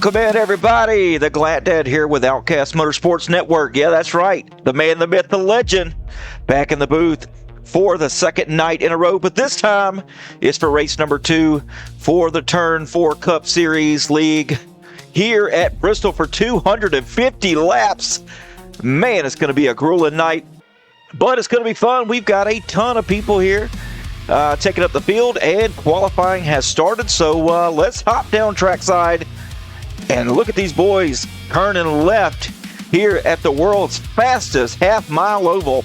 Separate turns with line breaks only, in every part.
Welcome in, everybody. The Glad Dad here with Outcast Motorsports Network. Yeah, that's right. The man, the myth, the legend, back in the booth for the second night in a row. But this time, it's for race number 2 for the Turn 4 Cup Series League here at Bristol for 250 laps. Man, it's going to be a grueling night, but it's going to be fun. We've got a ton of people here taking up the field, and qualifying has started. So let's hop down trackside and look at these boys turning left here at the world's fastest half-mile oval.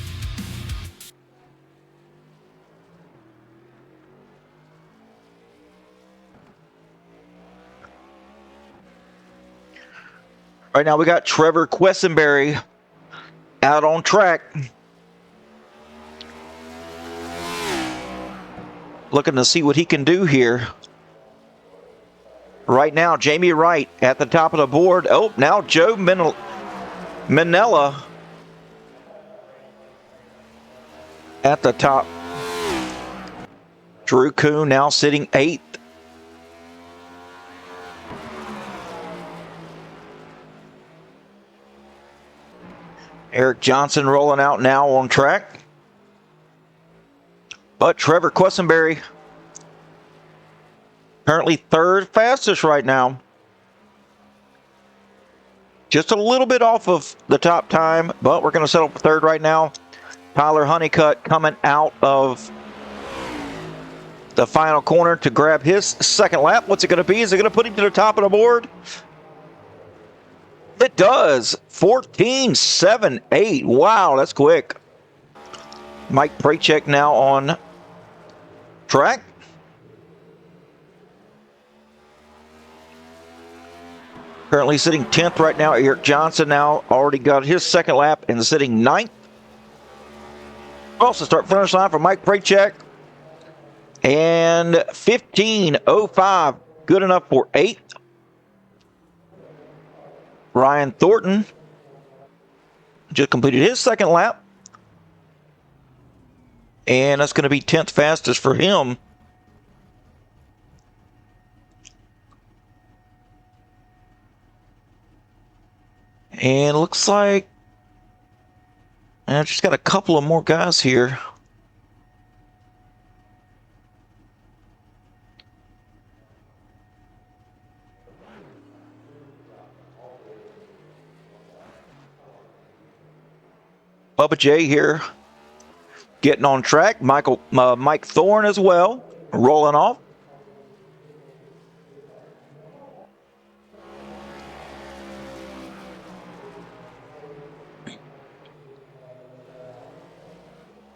Right now we got Trevor Quessenberry out on track. Looking to see what he can do here. Right now, Jamie Wright at the top of the board. Oh, now Joe Minella at the top. Drew Kuhn now sitting 8th. Eric Johnson rolling out now on track. But Trevor Quessenberry currently 3rd fastest right now. Just a little bit off of the top time, but we're going to settle for 3rd right now. Tyler Honeycutt coming out of the final corner to grab his second lap. What's it going to be? Is it going to put him to the top of the board? It does. 14.78. Wow, that's quick. Mike Prachek now on track. Currently sitting 10th right now. Eric Johnson now already got his second lap and sitting 9th. Also start finish line for Mike Prachek. And 15.05. Good enough for 8th. Ryan Thornton just completed his second lap. And that's going to be 10th fastest for him. And it looks like I've just got a couple of more guys here. Bubba J here getting on track. Mike Thorne as well, rolling off.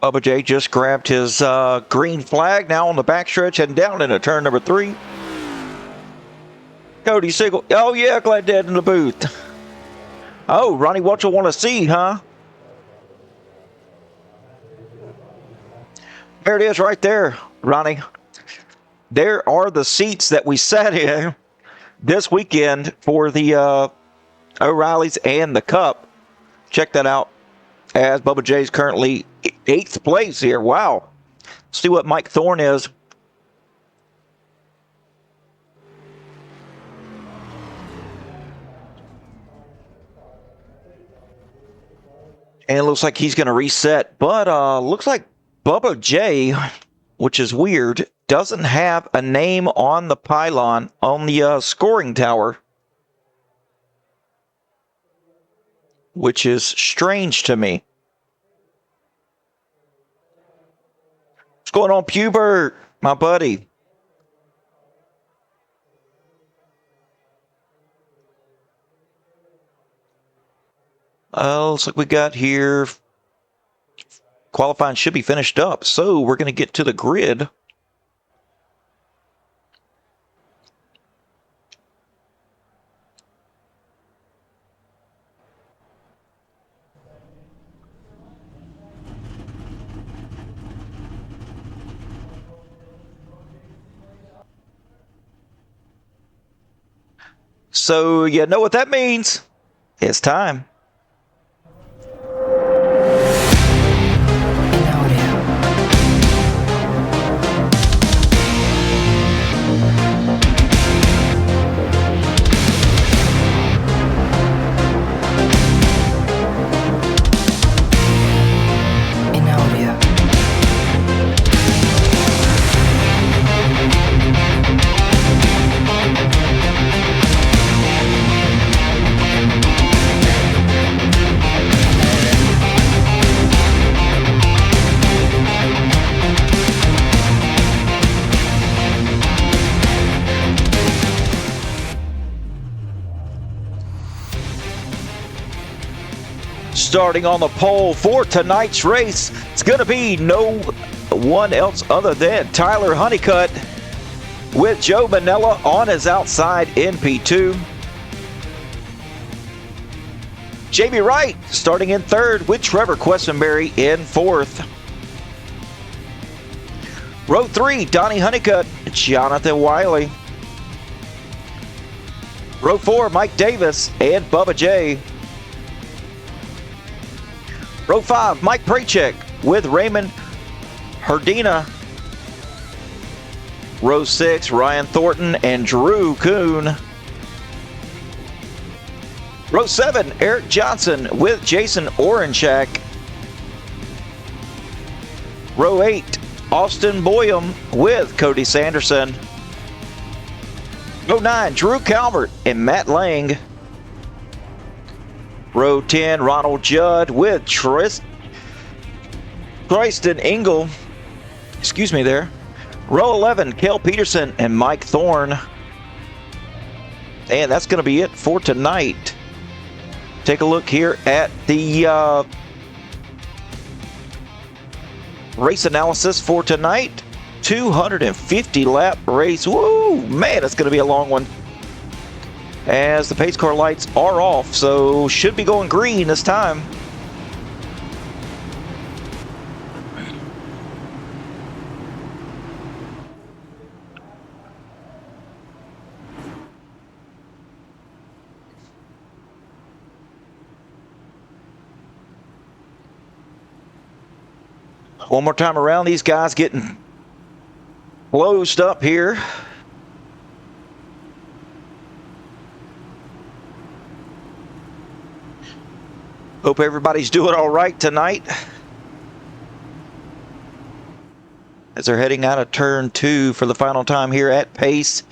Bubba J just grabbed his green flag now on the backstretch, heading down into turn number 3. Cody Sigel. Oh, yeah, Glad Dad in the booth. Oh, Ronnie, what you want to see, huh? There it is right there, Ronnie. There are the seats that we sat in this weekend for the O'Reilly's and the Cup. Check that out, as Bubba J's currently 8th place here. Wow. Let's see what Mike Thorne is. And it looks like he's going to reset. But looks like Bubba J, which is weird, doesn't have a name on the pylon on the scoring tower, which is strange to me. What's going on, Pubert, my buddy? Looks like we got here. Qualifying should be finished up, so we're going to get to the grid. So you know what that means. It's time. Starting on the pole for tonight's race, it's going to be no one else other than Tyler Honeycutt with Joe Manella on his outside in P2. Jamie Wright starting in third with Trevor Questenberry in fourth. Row 3, Donnie Honeycutt, Jonathan Wiley. Row 4, Mike Davis and Bubba J. Row 5, Mike Prachek with Raymond Herdina. Row 6, Ryan Thornton and Drew Kuhn. Row 7, Eric Johnson with Jason Orenchak. Row 8, Austin Boyum with Cody Sanderson. Row 9, Drew Calvert and Matt Lang. Row 10, Ronald Judd with Tristan Engel. Excuse me there. Row 11, Kel Peterson and Mike Thorne. And that's going to be it for tonight. Take a look here at the race analysis for tonight. 250 lap race. Woo, man, it's going to be a long one. As the pace car lights are off, so should be going green this time. One more time around, these guys getting closed up here. Hope everybody's doing all right tonight. As they're heading out of turn 2 for the final time here at pace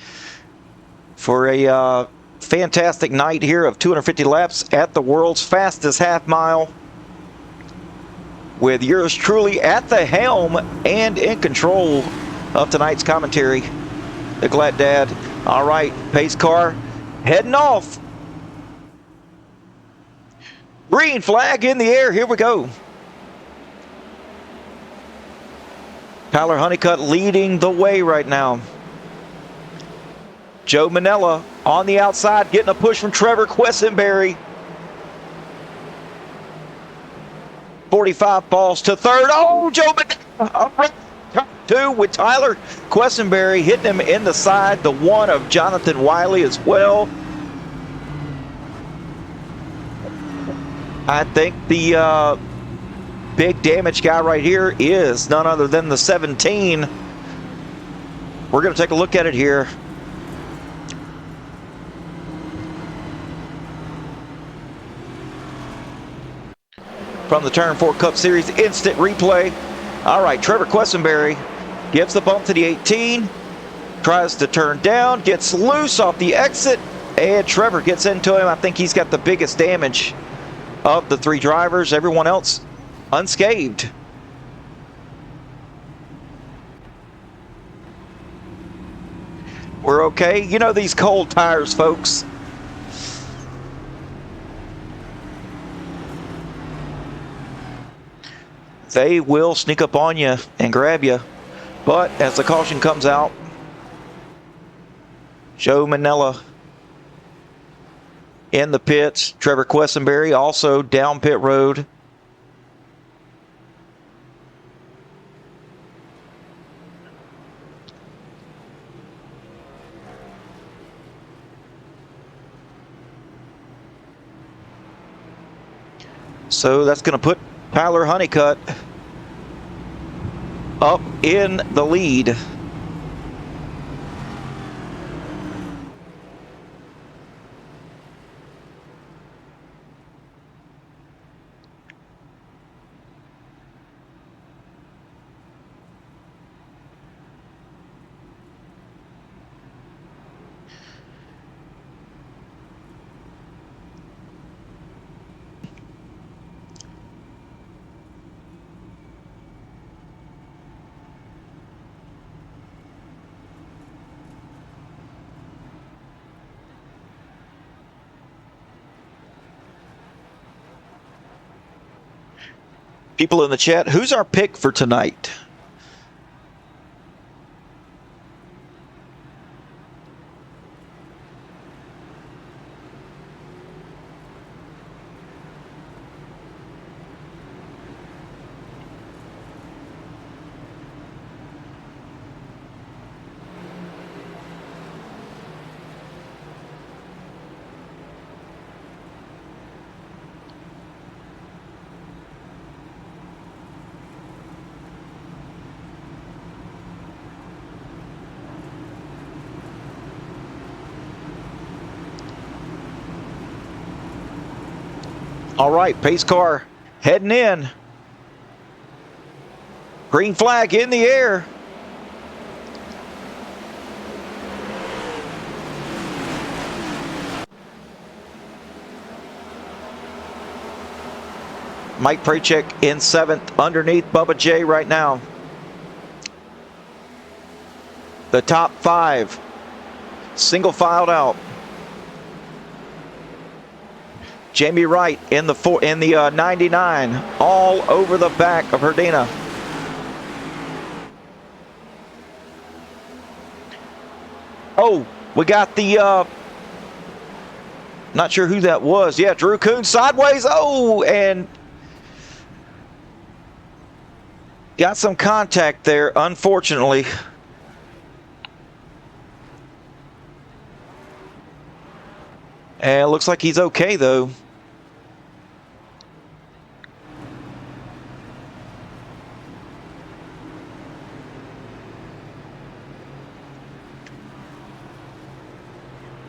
for a fantastic night here of 250 laps at the world's fastest half mile, with yours truly at the helm and in control of tonight's commentary, the Glad Dad. All right, pace car heading off. Green flag in the air, here we go. Tyler Honeycutt leading the way right now. Joe Manella on the outside, getting a push from Trevor Questenberry. 45 falls to third. Oh, Joe Manella. Turn 2 with Tyler Questenberry hitting him in the side. The one of Jonathan Wiley as well. I think the big damage guy right here is none other than the 17. We're going to take a look at it here. From the Turn 4 Cup Series instant replay. All right, Trevor Questenberry gives the bump to the 18. Tries to turn down, gets loose off the exit, and Trevor gets into him. I think he's got the biggest damage of the 3 drivers. Everyone else unscathed. We're okay. You know these cold tires, folks. They will sneak up on you and grab you. But as the caution comes out, Joe Manella in the pits. Trevor Questenberry also down pit road. So that's going to put Tyler Honeycutt up in the lead. People in the chat, who's our pick for tonight? All right, pace car heading in. Green flag in the air. Mike Prachek in 7th underneath Bubba J right now. The top 5 single filed out. Jamie Wright in the 99, all over the back of Herdina. Oh, we got the not sure who that was. Yeah, Drew Coon sideways. Oh, and got some contact there, unfortunately. And it looks like he's okay, though.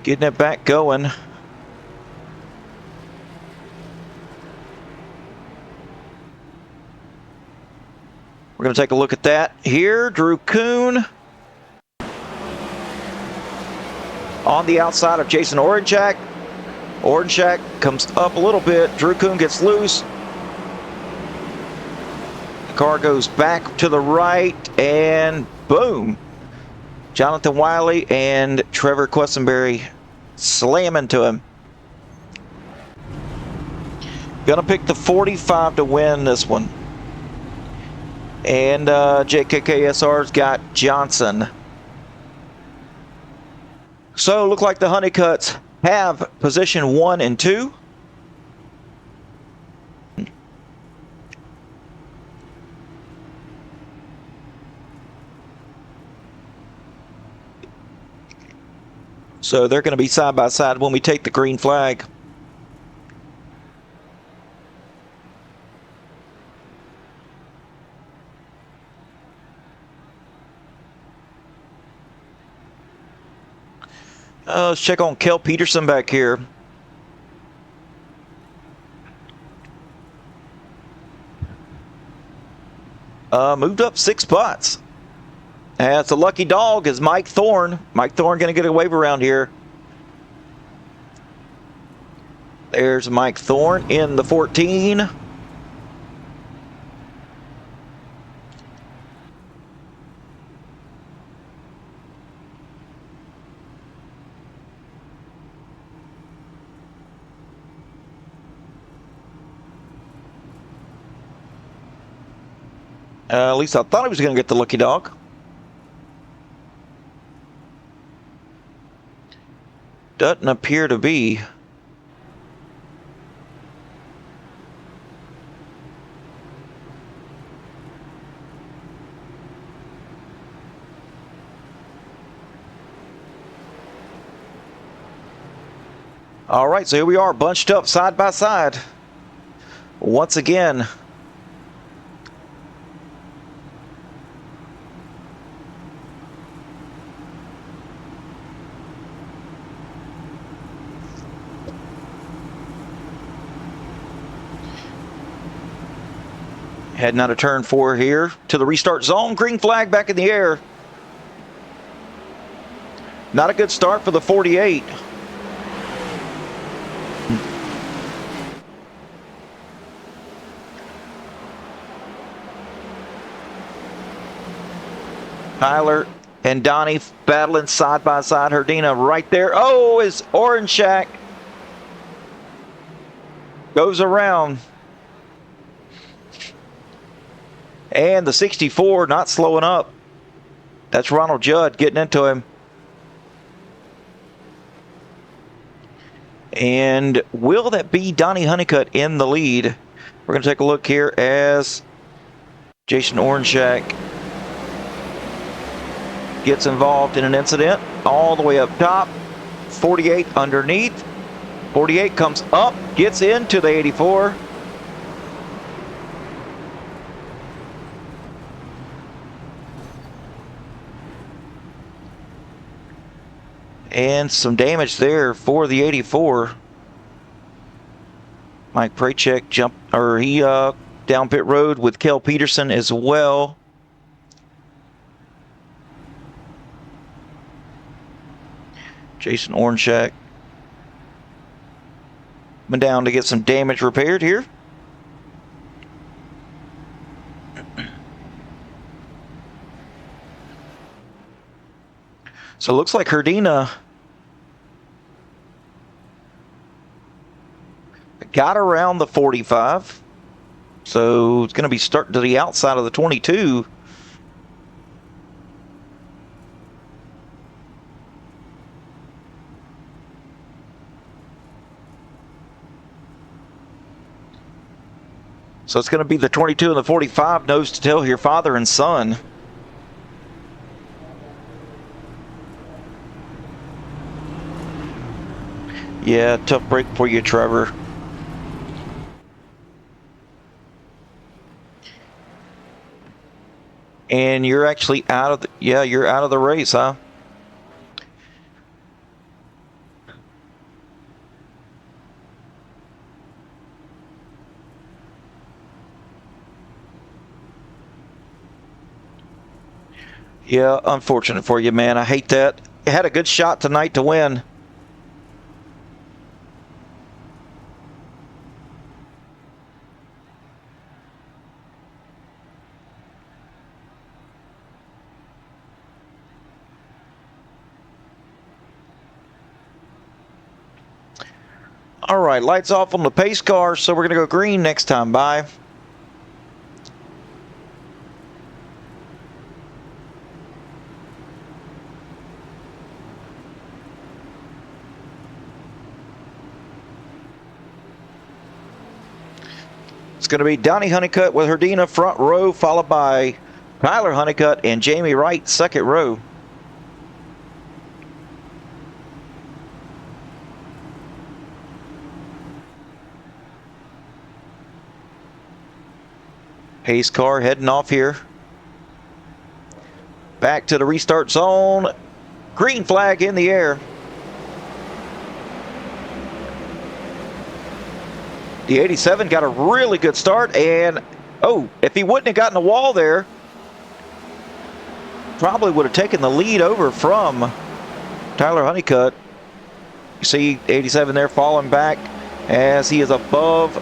Getting it back going. We're going to take a look at that here. Drew Coon on the outside of Jason Oranchak. Oranchak comes up a little bit. Drew Coon gets loose. The car goes back to the right, and boom. Jonathan Wiley and Trevor Quessenberry slam into him. Gonna pick the 45 to win this one. And JKKSR's got Johnson. So look like the Honeycutts have position 1 and 2. So they're going to be side by side when we take the green flag. Let's check on Kel Peterson back here. Moved up 6 spots. That's a lucky dog is Mike Thorne. Mike Thorne going to get a wave around here. There's Mike Thorne in the 14. At least I thought he was going to get the lucky dog. Doesn't appear to be. All right, so here we are, bunched up side by side. Once again. Heading out of turn 4 here to the restart zone. Green flag back in the air. Not a good start for the 48. Tyler and Donnie battling side by side. Herdina right there. Oh, is Oranchak goes around. And the 64 not slowing up. That's Ronald Judd getting into him. And will that be Donnie Honeycutt in the lead? We're going to take a look here as Jason Ornshak gets involved in an incident all the way up top. 48 underneath. 48 comes up, gets into the 84. And some damage there for the 84. Mike Prachek he down pit road with Kel Peterson as well. Jason Ornshak went down to get some damage repaired here. So it looks like Herdina got around the 45. So it's going to be starting to the outside of the 22. So it's going to be the 22 and the 45 nose to tail here, father and son. Yeah, tough break for you, Trevor. And you're actually out of the, you're out of the race, huh? Yeah, unfortunate for you, man. I hate that. You had a good shot tonight to win. All right, lights off on the pace car, so we're going to go green next time. Bye. It's going to be Donnie Honeycutt with Herdina front row, followed by Tyler Honeycutt and Jamie Wright second row. Pace car heading off here. Back to the restart zone. Green flag in the air. The 87 got a really good start, and if he wouldn't have gotten the wall there, probably would have taken the lead over from Tyler Honeycutt. You see 87 there falling back as he is above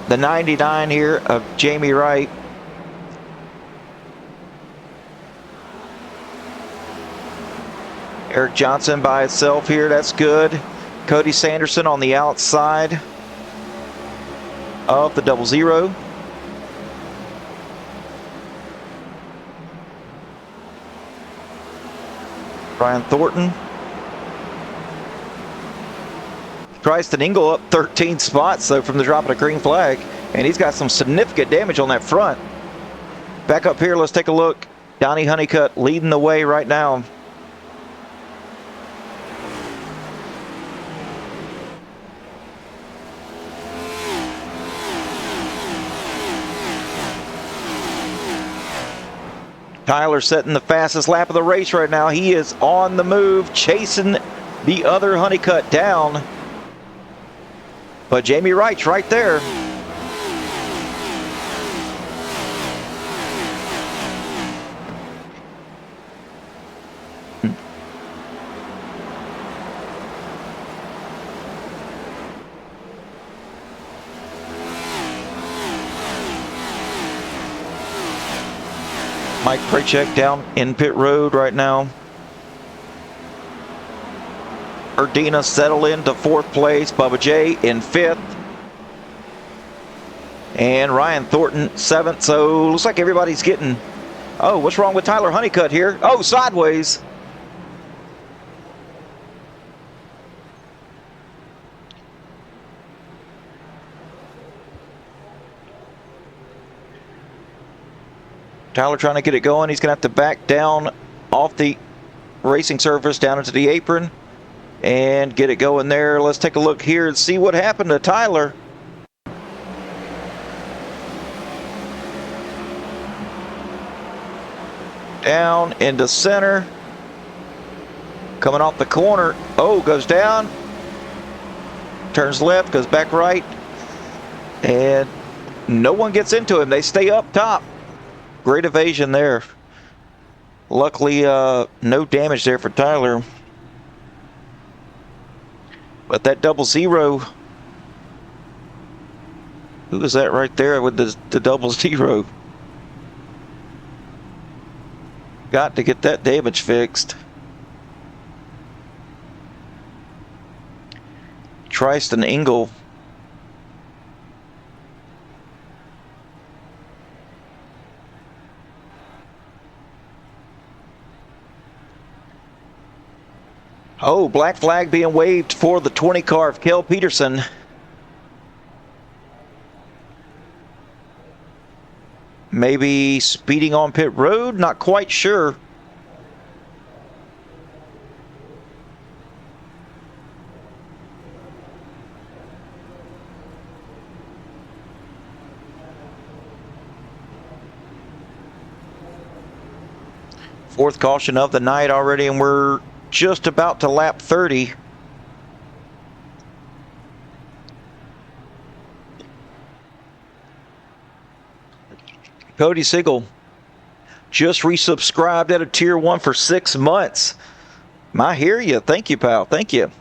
the 99 here of Jamie Wright. Eric Johnson by itself here, that's good. Cody Sanderson on the outside of the 00. Brian Thornton. Tristan Engel up 13 spots though from the drop of the green flag, and he's got some significant damage on that front. Back up here, let's take a look. Donnie Honeycutt leading the way right now. Tyler setting the fastest lap of the race right now. He is on the move, chasing the other Honeycutt down. But Jamie Wright's right there. Mike Prachek down in pit road right now. Herdina settle into fourth place. Bubba J in fifth. And Ryan Thornton 7th. So looks like everybody's getting... Oh, what's wrong with Tyler Honeycutt here? Oh, sideways. Tyler trying to get it going. He's going to have to back down off the racing surface down into the apron and get it going there. Let's take a look here and see what happened to Tyler. Down into center. Coming off the corner. Oh, goes down. Turns left, goes back right. And no one gets into him. They stay up top. Great evasion there. Luckily, no damage there for Tyler. But that 00, who is that right there with the 00? Got to get that damage fixed. Tristan Engel. Oh, black flag being waved for the 20 car of Kel Peterson. Maybe speeding on pit road, not quite sure. Fourth caution of the night already, and we're just about to lap 30. Cody Siegel just resubscribed at a tier 1 for 6 months. I hear you. Thank you, pal. Thank you.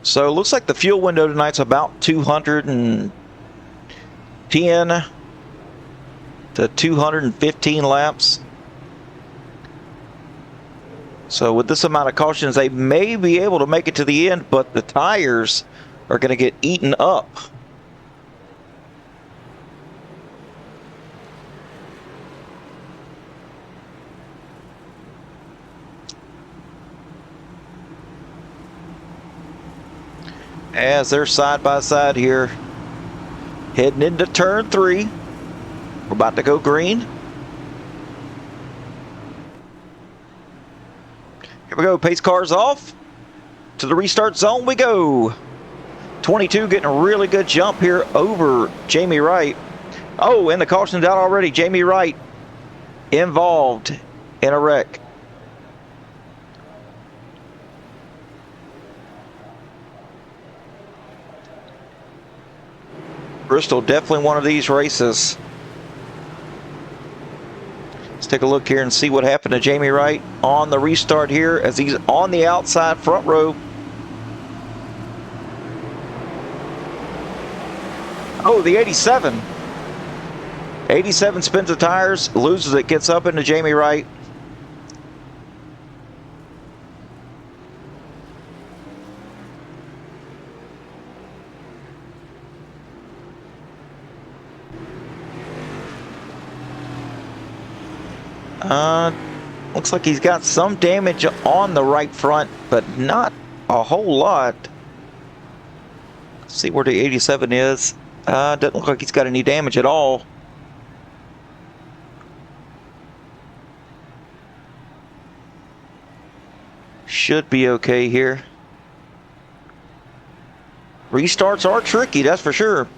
So it looks like the fuel window tonight's about 210 to 215 laps. So with this amount of cautions, they may be able to make it to the end, but the tires are going to get eaten up. As they're side by side here, heading into turn 3. We're about to go green. Here we go, pace cars off. To the restart zone we go. 22 getting a really good jump here over Jamie Wright. Oh, and the caution's out already. Jamie Wright involved in a wreck. Bristol, definitely one of these races. Let's take a look here and see what happened to Jamie Wright on the restart here as he's on the outside front row. Oh, the 87. 87 spins the tires, loses it, gets up into Jamie Wright. Looks like he's got some damage on the right front, but not a whole lot. Let's see where the 87 is. Doesn't look like he's got any damage at all. Should be okay here. Restarts are tricky, that's for sure.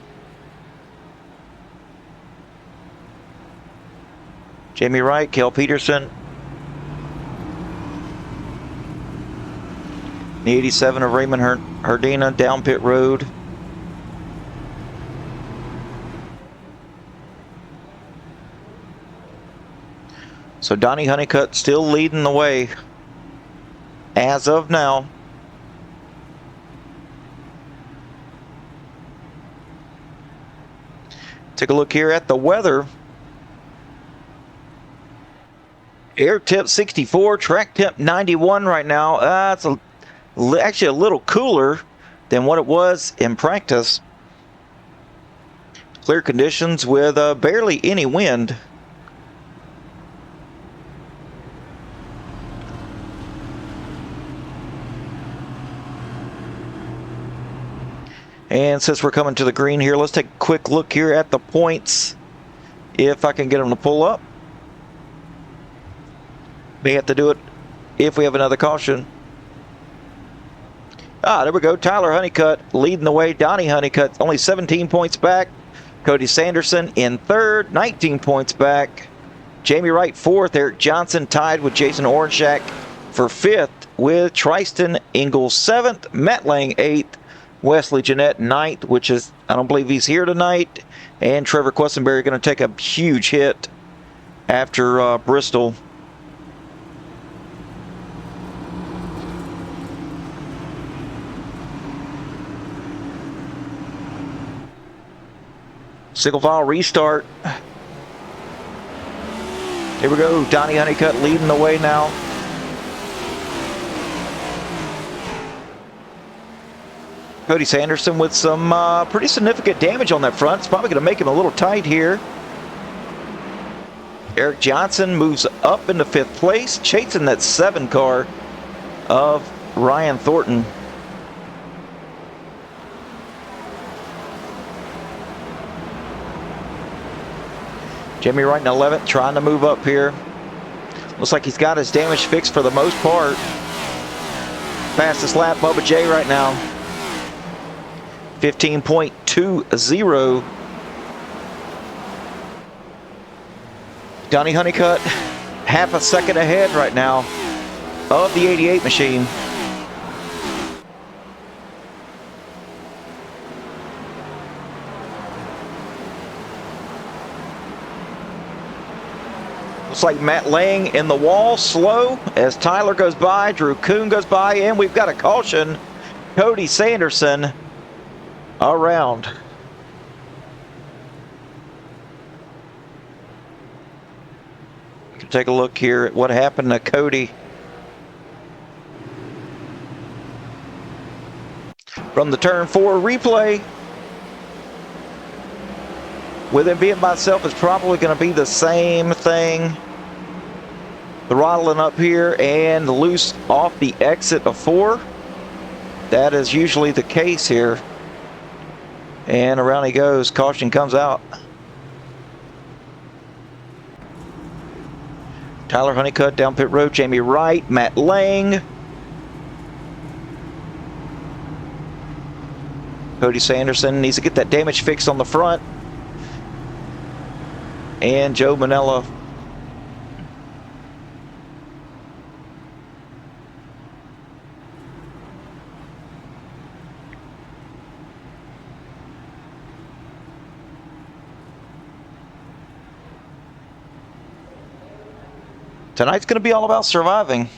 Jamie Wright, Kel Peterson. The 87 of Raymond Herdina down pit road. So Donnie Honeycutt still leading the way as of now. Take a look here at the weather. Air temp 64, track temp 91 right now. It's actually a little cooler than what it was in practice. Clear conditions with barely any wind. And since we're coming to the green here, let's take a quick look here at the points. If I can get them to pull up. May have to do it if we have another caution. There we go. Tyler Honeycutt leading the way. Donnie Honeycutt only 17 points back. Cody Sanderson in third, 19 points back. Jamie Wright fourth. Eric Johnson tied with Jason Oranshak for fifth, with Tristan Ingalls seventh. Matt Lang eighth. Wesley Jeanette ninth, which is, I don't believe he's here tonight. And Trevor Quessenberry going to take a huge hit after Bristol. Single file restart. Here we go. Donnie Honeycutt leading the way now. Cody Sanderson with some pretty significant damage on that front. It's probably going to make him a little tight here. Eric Johnson moves up into fifth place, chasing that 7 car of Ryan Thornton. Jamie Wright in 11th, trying to move up here. Looks like he's got his damage fixed for the most part. Fastest lap, Bubba J right now. 15.20. Donnie Honeycutt, half a second ahead right now of the 88 machine. Looks like Matt Lang in the wall, slow as Tyler goes by, Drew Kuhn goes by, and we've got a caution. Cody Sanderson around. Take a look here at what happened to Cody. From the turn 4 replay. With him being by himself, it's probably going to be the same thing. Throttling up here and loose off the exit of 4. That is usually the case here. And around he goes. Caution comes out. Tyler Honeycutt down pit road. Jamie Wright, Matt Lang. Cody Sanderson needs to get that damage fixed on the front. And Joe Manella. Tonight's going to be all about surviving.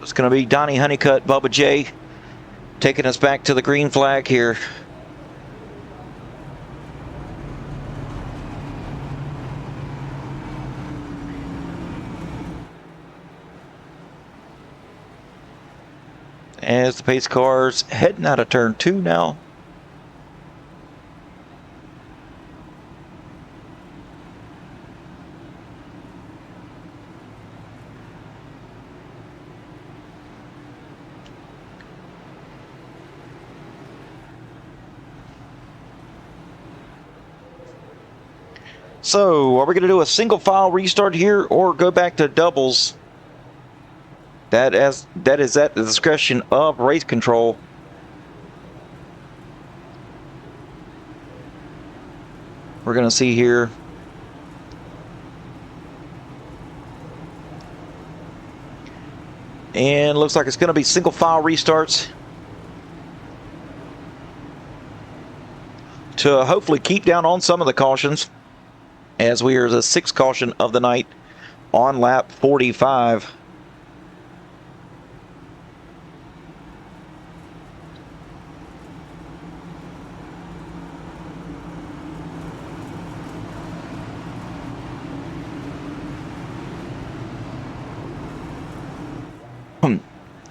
It's going to be Donnie Honeycutt, Bubba J, taking us back to the green flag here. As the pace cars heading out of turn 2 now. So, are we going to do a single file restart here or go back to doubles? That is at the discretion of race control. We're going to see here. And looks like it's going to be single file restarts to hopefully keep down on some of the cautions, as we are the 6th caution of the night on lap 45.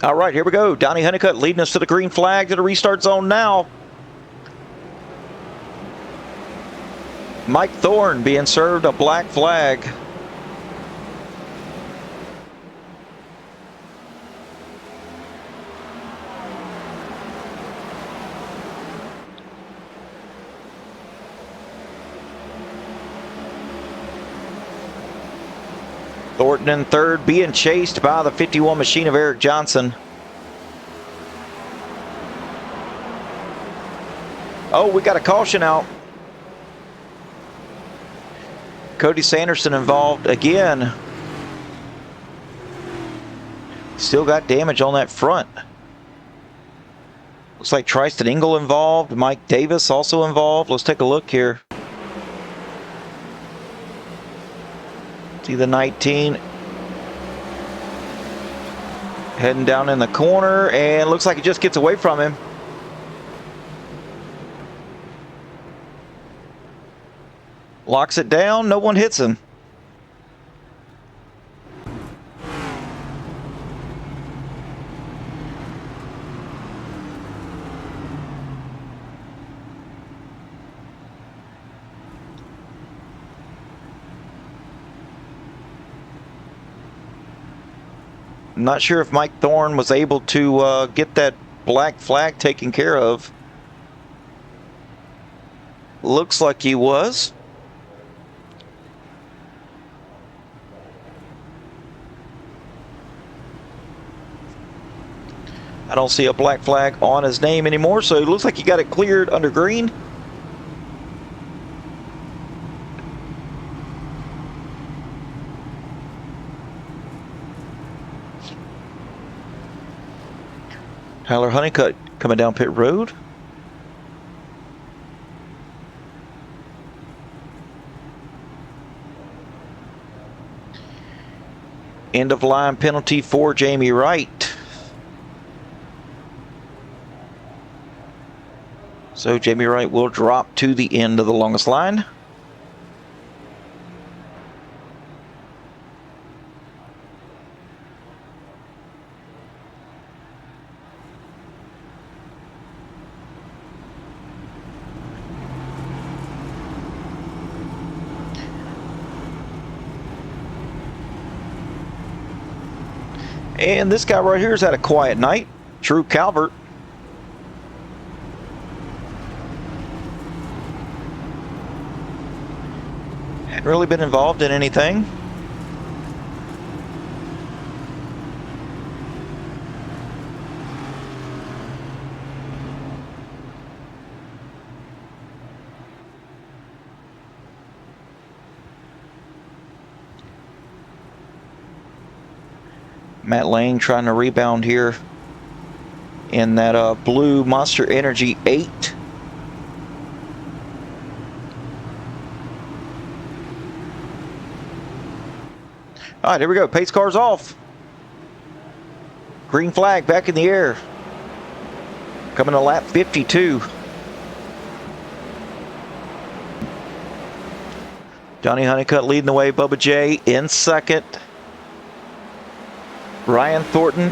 All right, here we go. Donnie Honeycutt leading us to the green flag to the restart zone now. Mike Thorne being served a black flag. Thornton in third, being chased by the 51 machine of Eric Johnson. Oh, we got a caution out. Cody Sanderson involved again. Still got damage on that front. Looks like Tristan Engel involved. Mike Davis also involved. Let's take a look here. See the 19 heading down in the corner, and looks like it just gets away from him. Locks it down, no one hits him. I'm not sure if Mike Thorne was able to get that black flag taken care of. Looks like he was. I don't see a black flag on his name anymore, so it looks like he got it cleared under green. Tyler Honeycutt coming down pit road. End of line penalty for Jamie Wright. So Jamie Wright will drop to the end of the longest line. And this guy right here has had a quiet night. Drew Calvert. Hadn't really been involved in anything. Matt Lane trying to rebound here in that blue Monster Energy 8. All right, here we go. Pace car's off. Green flag back in the air. Coming to lap 52. Johnny Honeycutt leading the way. Bubba J in second. Ryan Thornton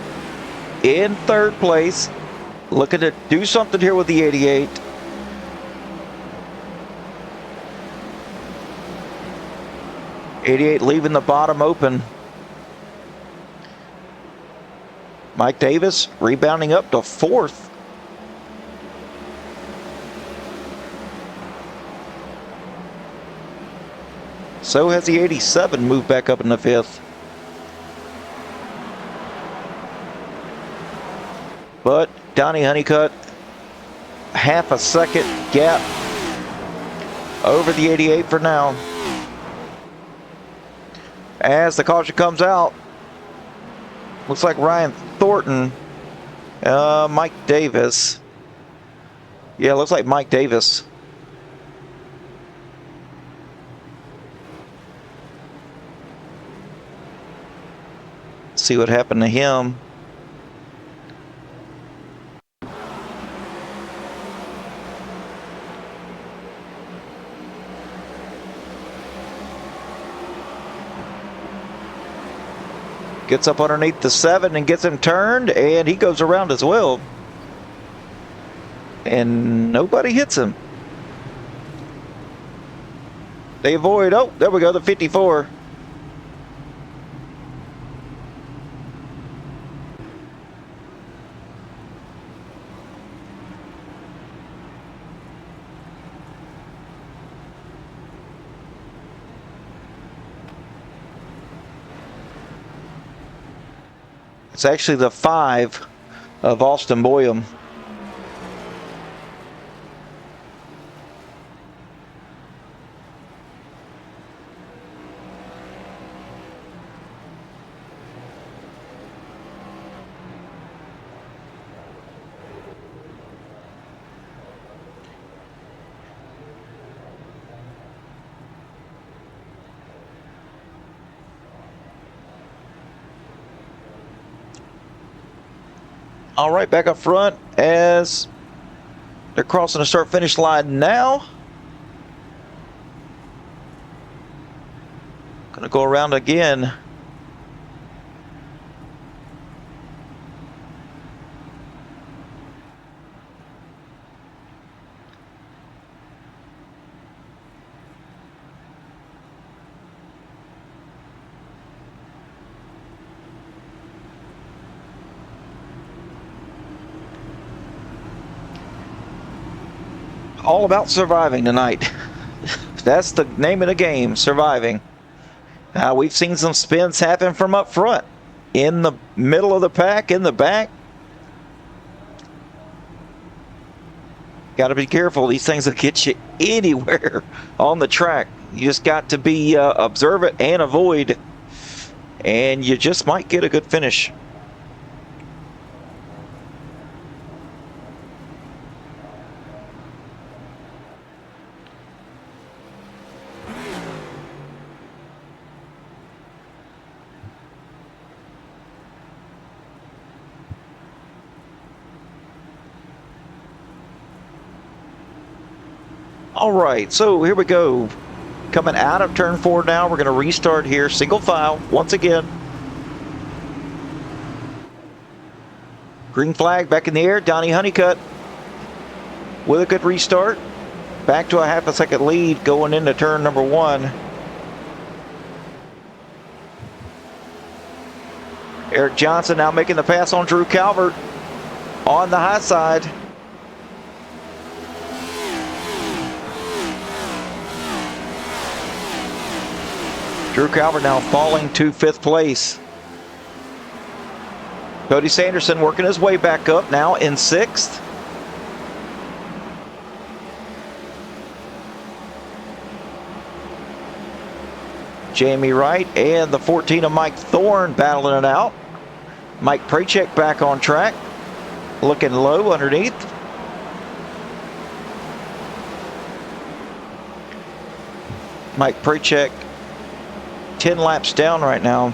in third place. Looking to do something here with the 88. '88 leaving the bottom open. Mike Davis rebounding up to fourth. So has the 87 moved back up in the fifth. But Donnie Honeycutt, half a second gap over the 88 for now. As the caution comes out, Looks like Ryan Thornton. Mike Davis. Yeah, looks like Mike Davis. See what happened to him. Gets up underneath the 7 and gets him turned, and he goes around as well. And nobody hits him. They avoid, oh, there we go, the 54. It's actually the 5 of Austin Boyum. All right, back up front as they're crossing the start-finish line now. Gonna go around again. All about surviving tonight. That's the name of the game, surviving. Now, we've seen some spins happen from up front, in the middle of the pack, in the back. Got to be careful. These things will get you anywhere on the track. You just got to be observant and avoid, and you just might get a good finish. All right, so here we go. Coming out of turn 4 now. We're going to restart here, single file, once again. Green flag back in the air. Donnie Honeycutt with a good restart. Back to a half a second lead going into turn number 1. Eric Johnson now making the pass on Drew Calvert on the high side. Drew Calvert now falling to 5th place. Cody Sanderson working his way back up now in 6th. Jamie Wright and the 14 of Mike Thorne battling it out. Mike Prachek back on track, looking low underneath. Mike Prachek 10 laps down right now,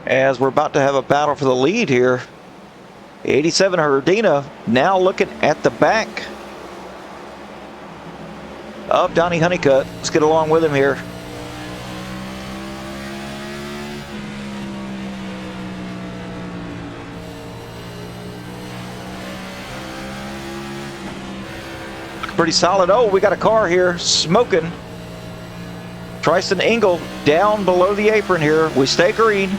as we're about to have a battle for the lead here. 87 Herdina now looking at the back of Donnie Honeycutt. Let's get along with him here. Pretty solid. Oh, we got a car here smoking. Tristan Engel down below the apron here. We stay green.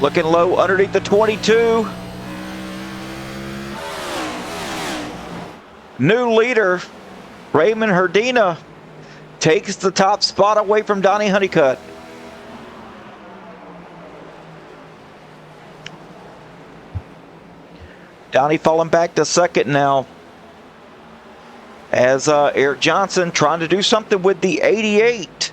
Looking low underneath the 22. New leader, Raymond Herdina, takes the top spot away from Donnie Honeycutt. Donnie falling back to 2nd now, as Eric Johnson trying to do something with the 88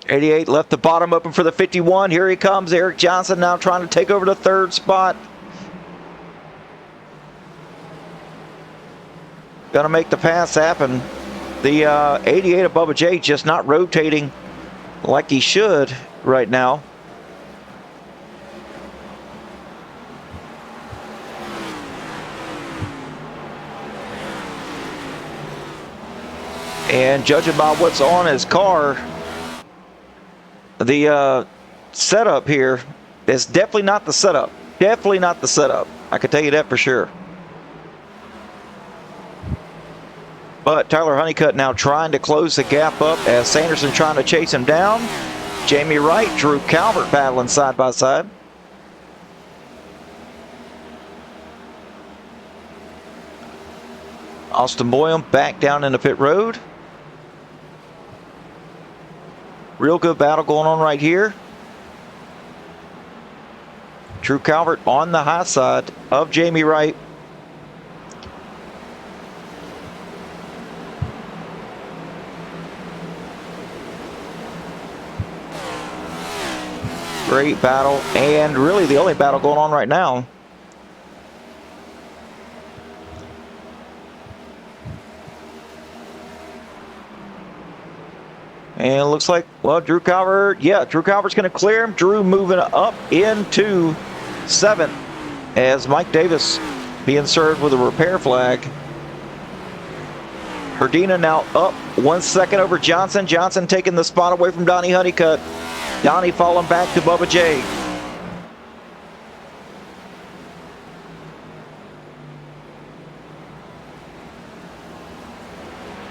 88 left the bottom open for the 51. Here he comes, Eric Johnson now trying to take over the third spot. Gonna make the pass happen. The 88 of Bubba J just not rotating like he should right now. And judging by what's on his car, the setup here is definitely not the setup. Definitely not the setup. I can tell you that for sure. But Tyler Honeycutt now trying to close the gap up as Sanderson trying to chase him down. Jamie Wright, Drew Calvert battling side by side. Austin Boyum back down into pit road. Real good battle going on right here. Drew Calvert on the high side of Jamie Wright. Great battle, and really the only battle going on right now. And it looks like, well, Drew Calvert, yeah, Drew Calvert's going to clear him. Drew moving up into 7th as Mike Davis being served with a repair flag. Herdina now up 1 second over Johnson. Johnson taking the spot away from Donnie Honeycutt. Donnie falling back to Bubba J.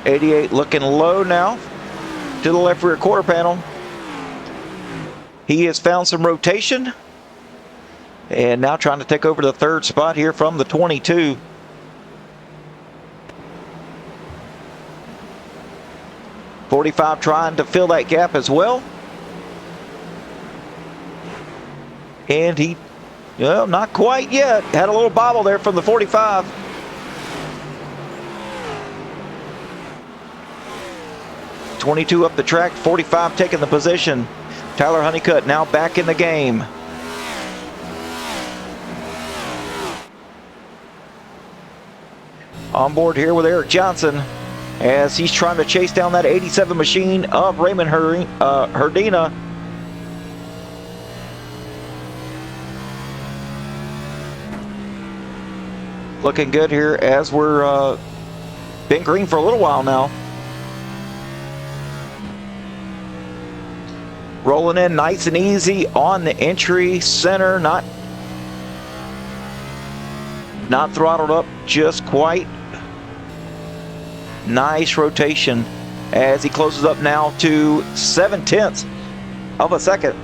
'88 looking low now to the left rear quarter panel. He has found some rotation and now trying to take over the third spot here from the 22. '45 trying to fill that gap as well. And he, well, not quite yet. Had a little bobble there from the 45. '22 up the track, 45 taking the position. Tyler Honeycutt now back in the game. On board here with Eric Johnson as he's trying to chase down that 87 machine of Raymond Herdina. Looking good here as we're been green for a little while now. Rolling in nice and easy on the entry center, not throttled up just quite. Nice rotation as he closes up now to 0.7 of a second.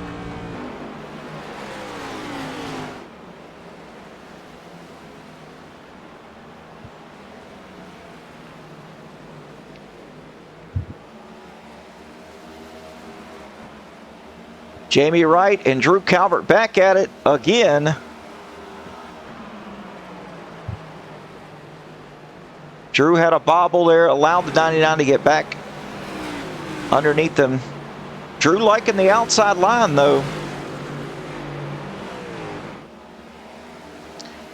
Jamie Wright and Drew Calvert back at it again. Drew had a bobble there, allowed the 99 to get back underneath them. Drew liking the outside line though.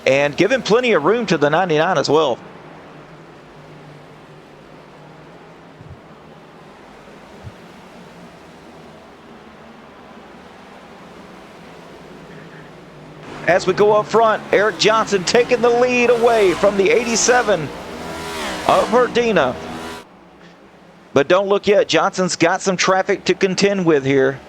And giving plenty of room to the 99 as well. As we go up front, Eric Johnson taking the lead away from the 87 of Herdina. But don't look yet. Johnson's got some traffic to contend with here.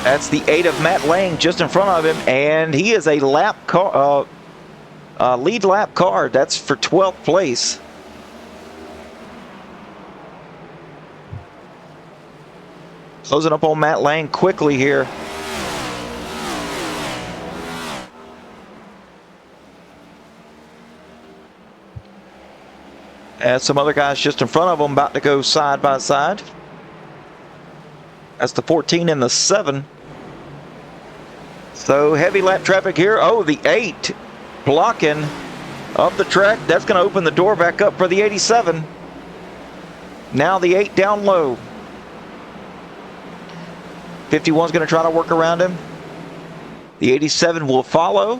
That's the 8 of Matt Lang just in front of him, and he is a lap car, lead lap car. That's for 12th place. Closing up on Matt Lang quickly here. As some other guys just in front of him about to go side by side. That's the 14 and the 7. So heavy lap traffic here. Oh, the 8 blocking of the track. That's going to open the door back up for the 87. Now the 8 down low. 51's going to try to work around him. The 87 will follow.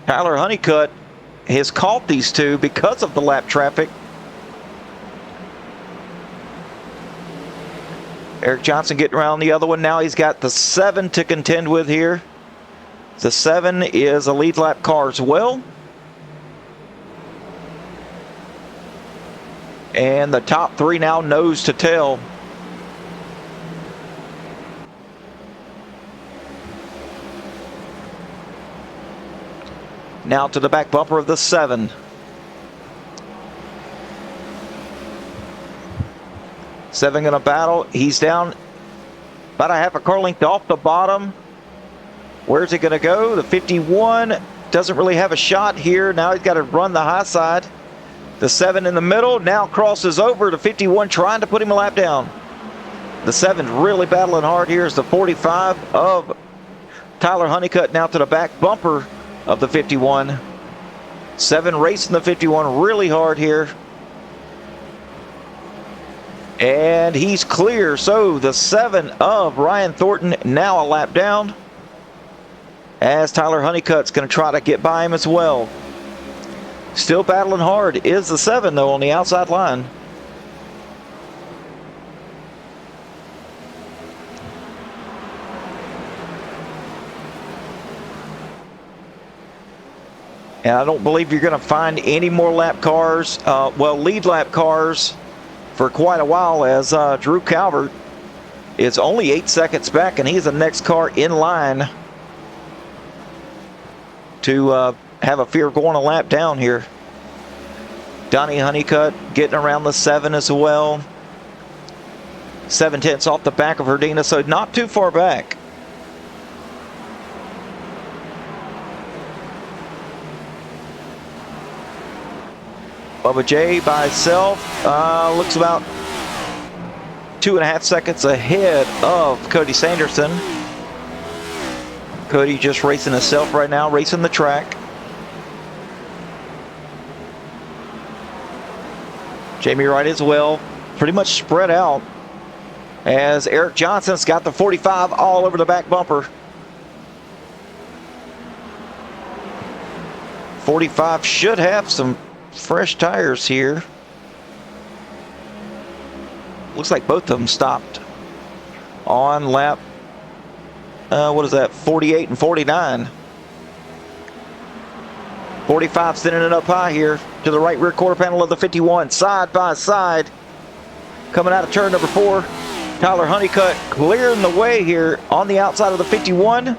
Tyler Honeycutt has caught these two because of the lap traffic. Eric Johnson getting around the other one. Now he's got the 7 to contend with here. The 7 is a lead lap car as well. And the top 3 now nose to tail. Now to the back bumper of the 7. Seven going to battle. He's down about a half a car length off the bottom. Where's he going to go? The 51 doesn't really have a shot here. Now he's got to run the high side. The 7 in the middle now crosses over to 51, trying to put him a lap down. The 7's really battling hard here as the 45 of Tyler Honeycutt now to the back bumper of the 51. 7 racing the 51 really hard here. And he's clear. So the 7 of Ryan Thornton now a lap down, as Tyler Honeycutt's going to try to get by him as well. Still battling hard is the 7 though on the outside line. And I don't believe you're going to find any more lap cars, lead lap cars for quite a while, as Drew Calvert is only 8 seconds back, and he's the next car in line to have a fear of going a lap down here. Donnie Honeycutt getting around the 7 as well. 7/10 off the back of Herdina, so not too far back. Bubba J by himself looks about 2.5 seconds ahead of Cody Sanderson. Cody just racing himself right now, racing the track. Jamie Wright as well, pretty much spread out, as Eric Johnson's got the 45 all over the back bumper. 45 should have some fresh tires here. Looks like both of them stopped on lap, 48 and 49. 45 sending it up high here to the right rear quarter panel of the 51, side by side. Coming out of turn number 4, Tyler Honeycutt clearing the way here on the outside of the 51.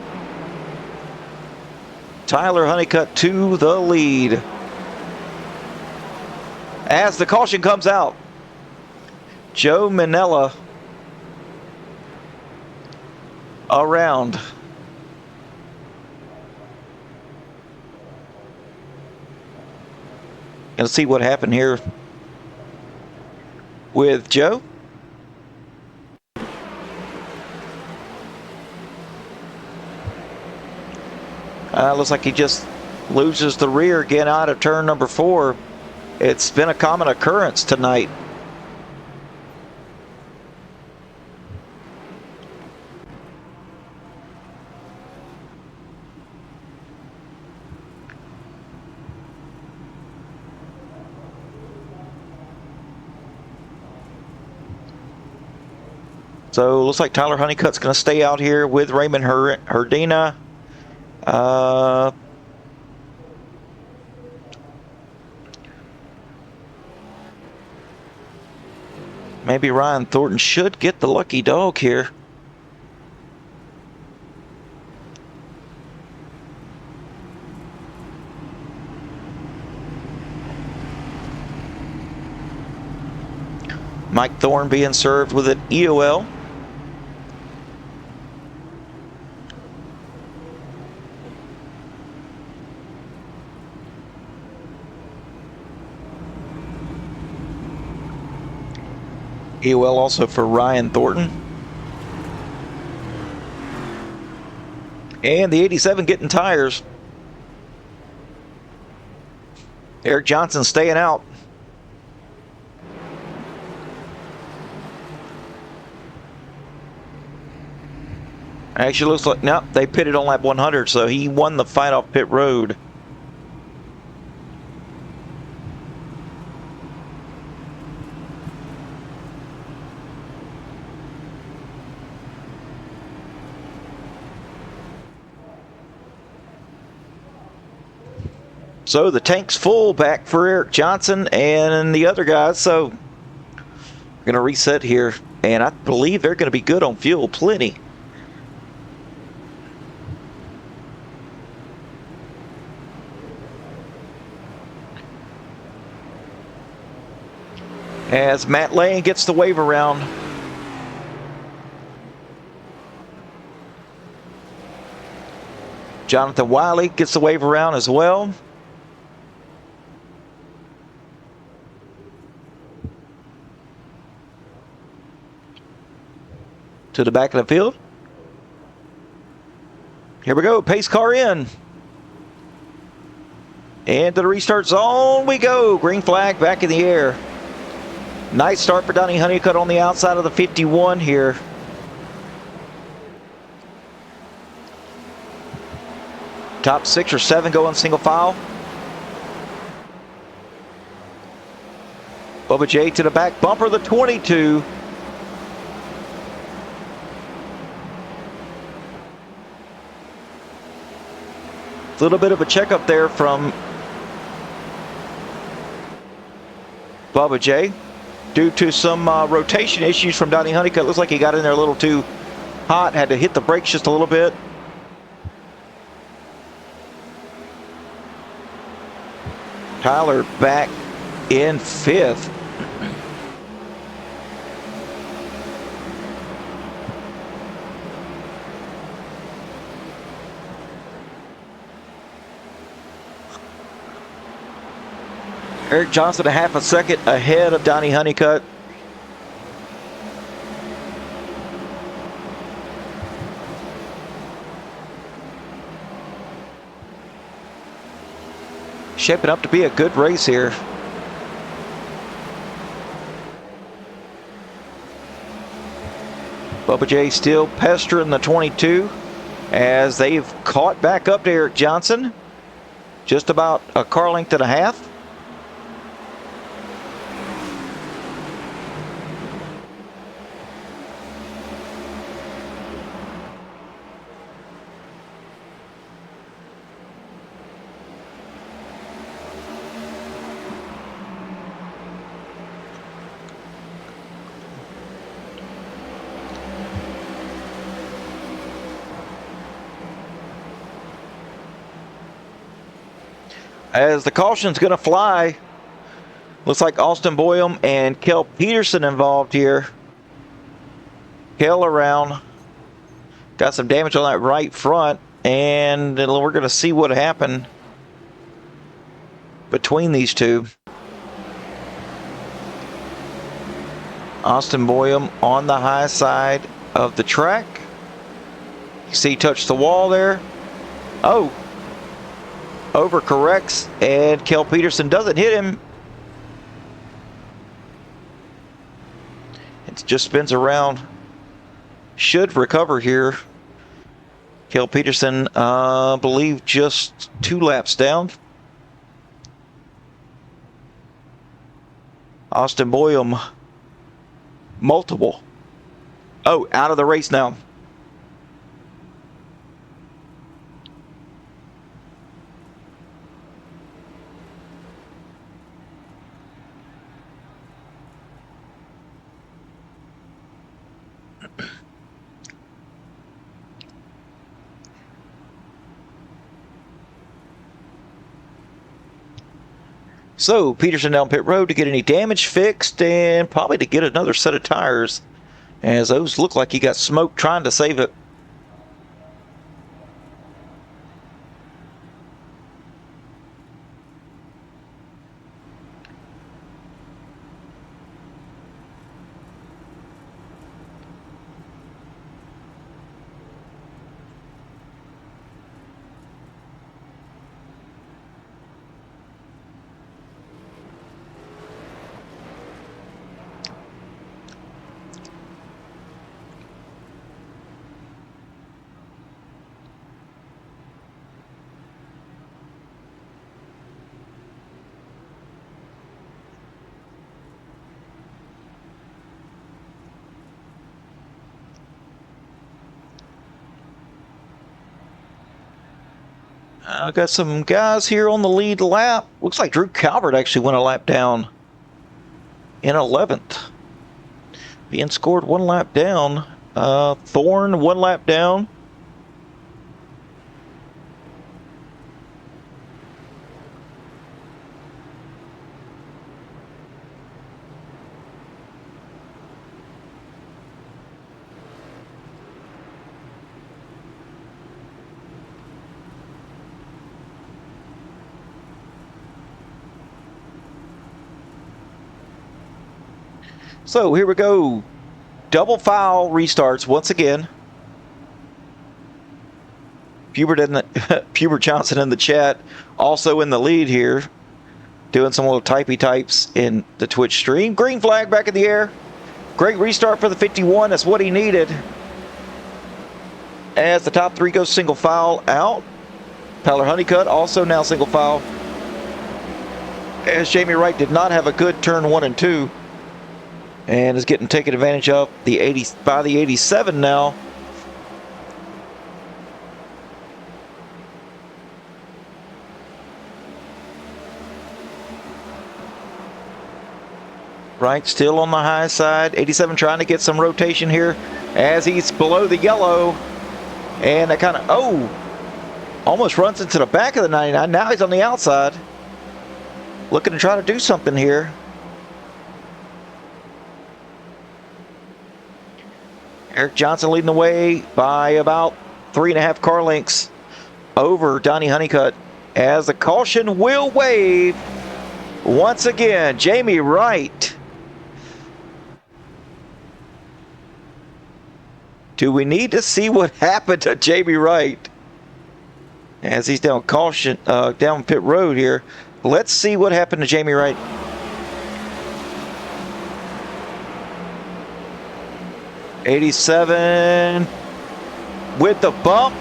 Tyler Honeycutt to the lead. As the caution comes out, Joe Manella around. Gonna see what happened here with Joe. Looks like he just loses the rear again out of turn number 4. It's been a common occurrence tonight. So looks like Tyler Honeycutt's going to stay out here with Raymond Herdina. Maybe Ryan Thornton should get the lucky dog here. Mike Thorne being served with an EOL. EOL also for Ryan Thornton. And the 87 getting tires. Eric Johnson staying out. Actually looks like, no, they pitted on lap 100, so he won the fight off pit road. So the tank's full back for Eric Johnson and the other guys, so we're going to reset here, and I believe they're going to be good on fuel, plenty. As Matt Lane gets the wave around. Jonathan Wiley gets the wave around as well. To the back of the field. Here we go, pace car in. And to the restart zone we go. Green flag back in the air. Nice start for Donnie Honeycutt on the outside of the 51 here. Top 6 or 7 going single file. Bubba J to the back bumper, the 22. A little bit of a checkup there from Bubba J. Due to some rotation issues from Donnie Honeycutt. Looks like he got in there a little too hot. Had to hit the brakes just a little bit. Tyler back in 5th. Eric Johnson a half a second ahead of Donnie Honeycutt. Shaping up to be a good race here. Bubba J still pestering the 22 as they've caught back up to Eric Johnson. Just about a car length and a half. As the caution's going to fly, looks like Austin Boyum and Kel Peterson involved here. Kel around, got some damage on that right front, and we're going to see what happened between these two. Austin Boyum on the high side of the track. You see he touched the wall there. Oh. Overcorrects, and Kel Peterson doesn't hit him. It just spins around. Should recover here. Kel Peterson, I believe, just 2 laps down. Austin Boyum, multiple. Oh, out of the race now. So Peterson down pit road to get any damage fixed and probably to get another set of tires, as those look like he got smoked trying to save it. I got some guys here on the lead lap. Looks like Drew Calvert actually went a lap down in 11th. Being scored 1 lap down. Thorne 1 lap down. So here we go. Double foul restarts once again. Pubert Johnson in the chat, also in the lead here, doing some little typey types in the Twitch stream. Green flag back in the air. Great restart for the 51. That's what he needed. As the top 3 goes single file out. Tyler Honeycutt also now single file. As Jamie Wright did not have a good turn 1 and 2. And is getting taken advantage of by the 87 now. Right, still on the high side. 87 trying to get some rotation here as he's below the yellow. And that kind of, almost runs into the back of the 99. Now he's on the outside. Looking to try to do something here. Eric Johnson leading the way by about 3.5 car lengths over Donnie Honeycutt as the caution will wave once again. Jamie Wright. Do we need to see what happened to Jamie Wright as he's down caution, down pit road here? Let's see what happened to Jamie Wright. '87 with the bump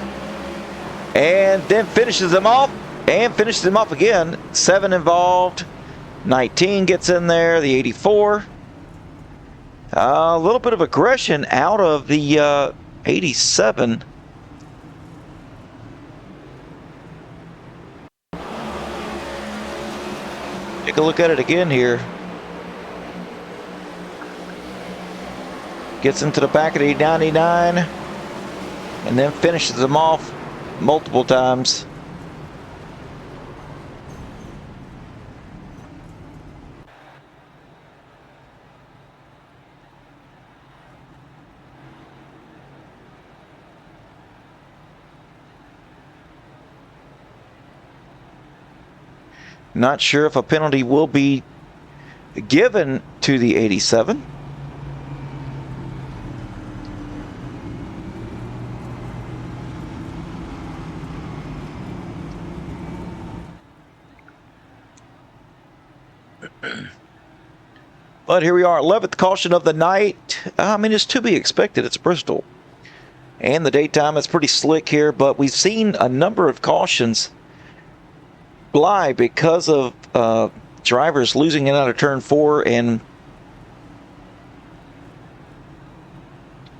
and then finishes him off and finishes him off again. 7 involved. 19 gets in there. The 84. A little bit of aggression out of the 87. Take a look at it again here. Gets into the back of the 99 and then finishes them off multiple times. Not sure if a penalty will be given to the 87. But here we are, 11th caution of the night. I mean, it's to be expected. It's Bristol. And the daytime is pretty slick here, but we've seen a number of cautions fly because of drivers losing it out of turn 4, and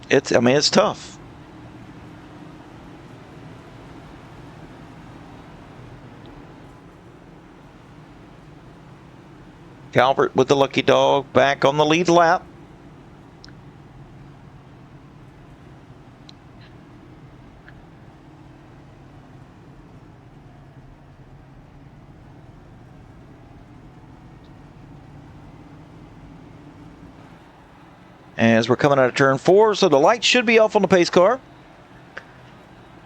it's tough. Calvert with the lucky dog back on the lead lap. As we're coming out of turn 4, so the light should be off on the pace car.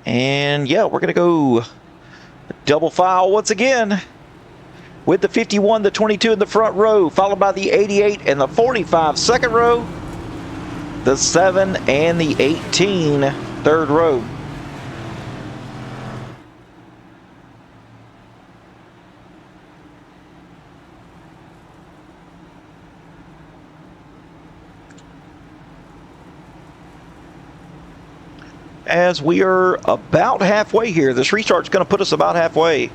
And yeah, we're going to go double file once again with the 51, the 22 in the front row, followed by the 88 and the 45 second row, the 7 and the 18 third row. As we are about halfway here, this restart's going to put us about halfway.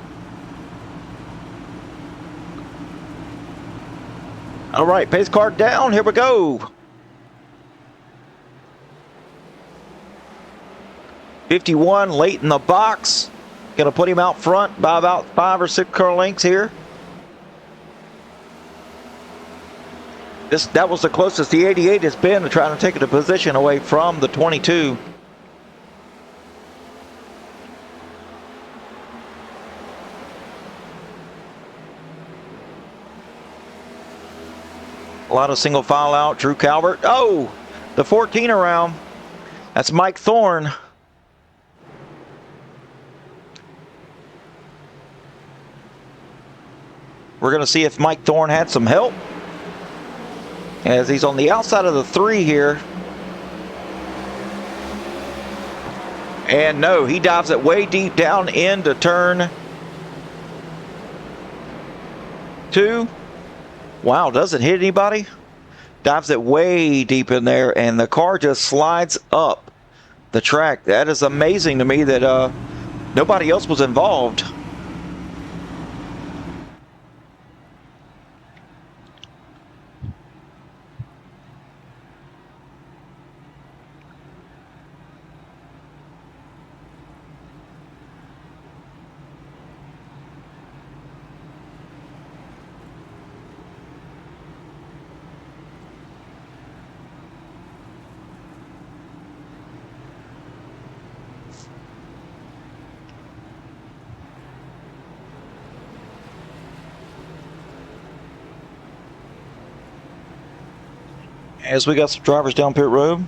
All right, pace car down. Here we go. 51 late in the box. Going to put him out front by about 5 or 6 car lengths here. That was the closest the 88 has been to trying to take a position away from the 22. A lot of single file out. Drew Calvert. Oh, the 14 around. That's Mike Thorne. We're going to see if Mike Thorne had some help, as he's on the outside of the 3 here. And no, he dives it way deep down into turn 2. Wow, doesn't hit anybody. Dives it way deep in there, and the car just slides up the track. That is amazing to me that nobody else was involved. As we got some drivers down pit road.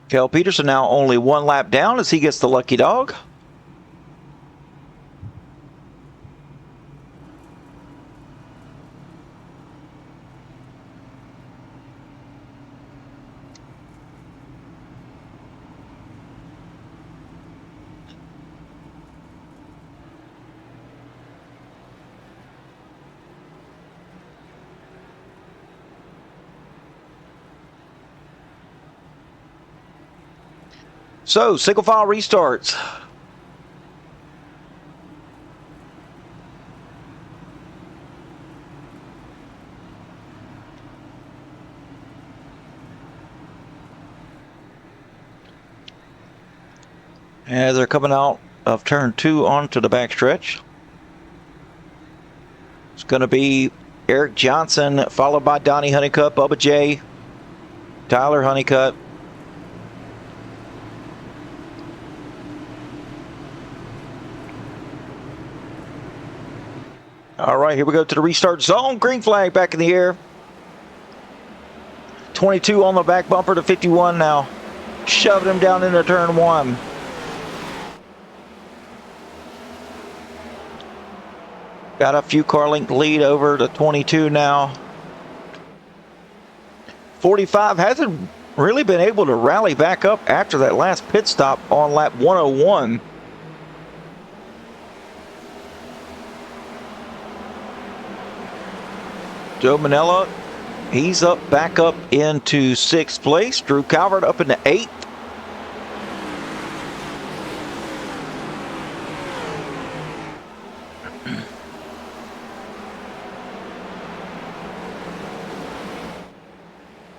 Kel Peterson now only 1 lap down as he gets the lucky dog. So, single file restarts. As they're coming out of turn 2 onto the backstretch. It's going to be Eric Johnson, followed by Donnie Honeycutt, Bubba J, Tyler Honeycutt. All right, here we go to the restart zone. Green flag back in the air. 22 on the back bumper to 51 now. Shoving him down into turn 1. Got a few car length lead over the 22 now. 45 hasn't really been able to rally back up after that last pit stop on lap 101. Joe Manella, he's back up into 6th place. Drew Calvert up into 8th.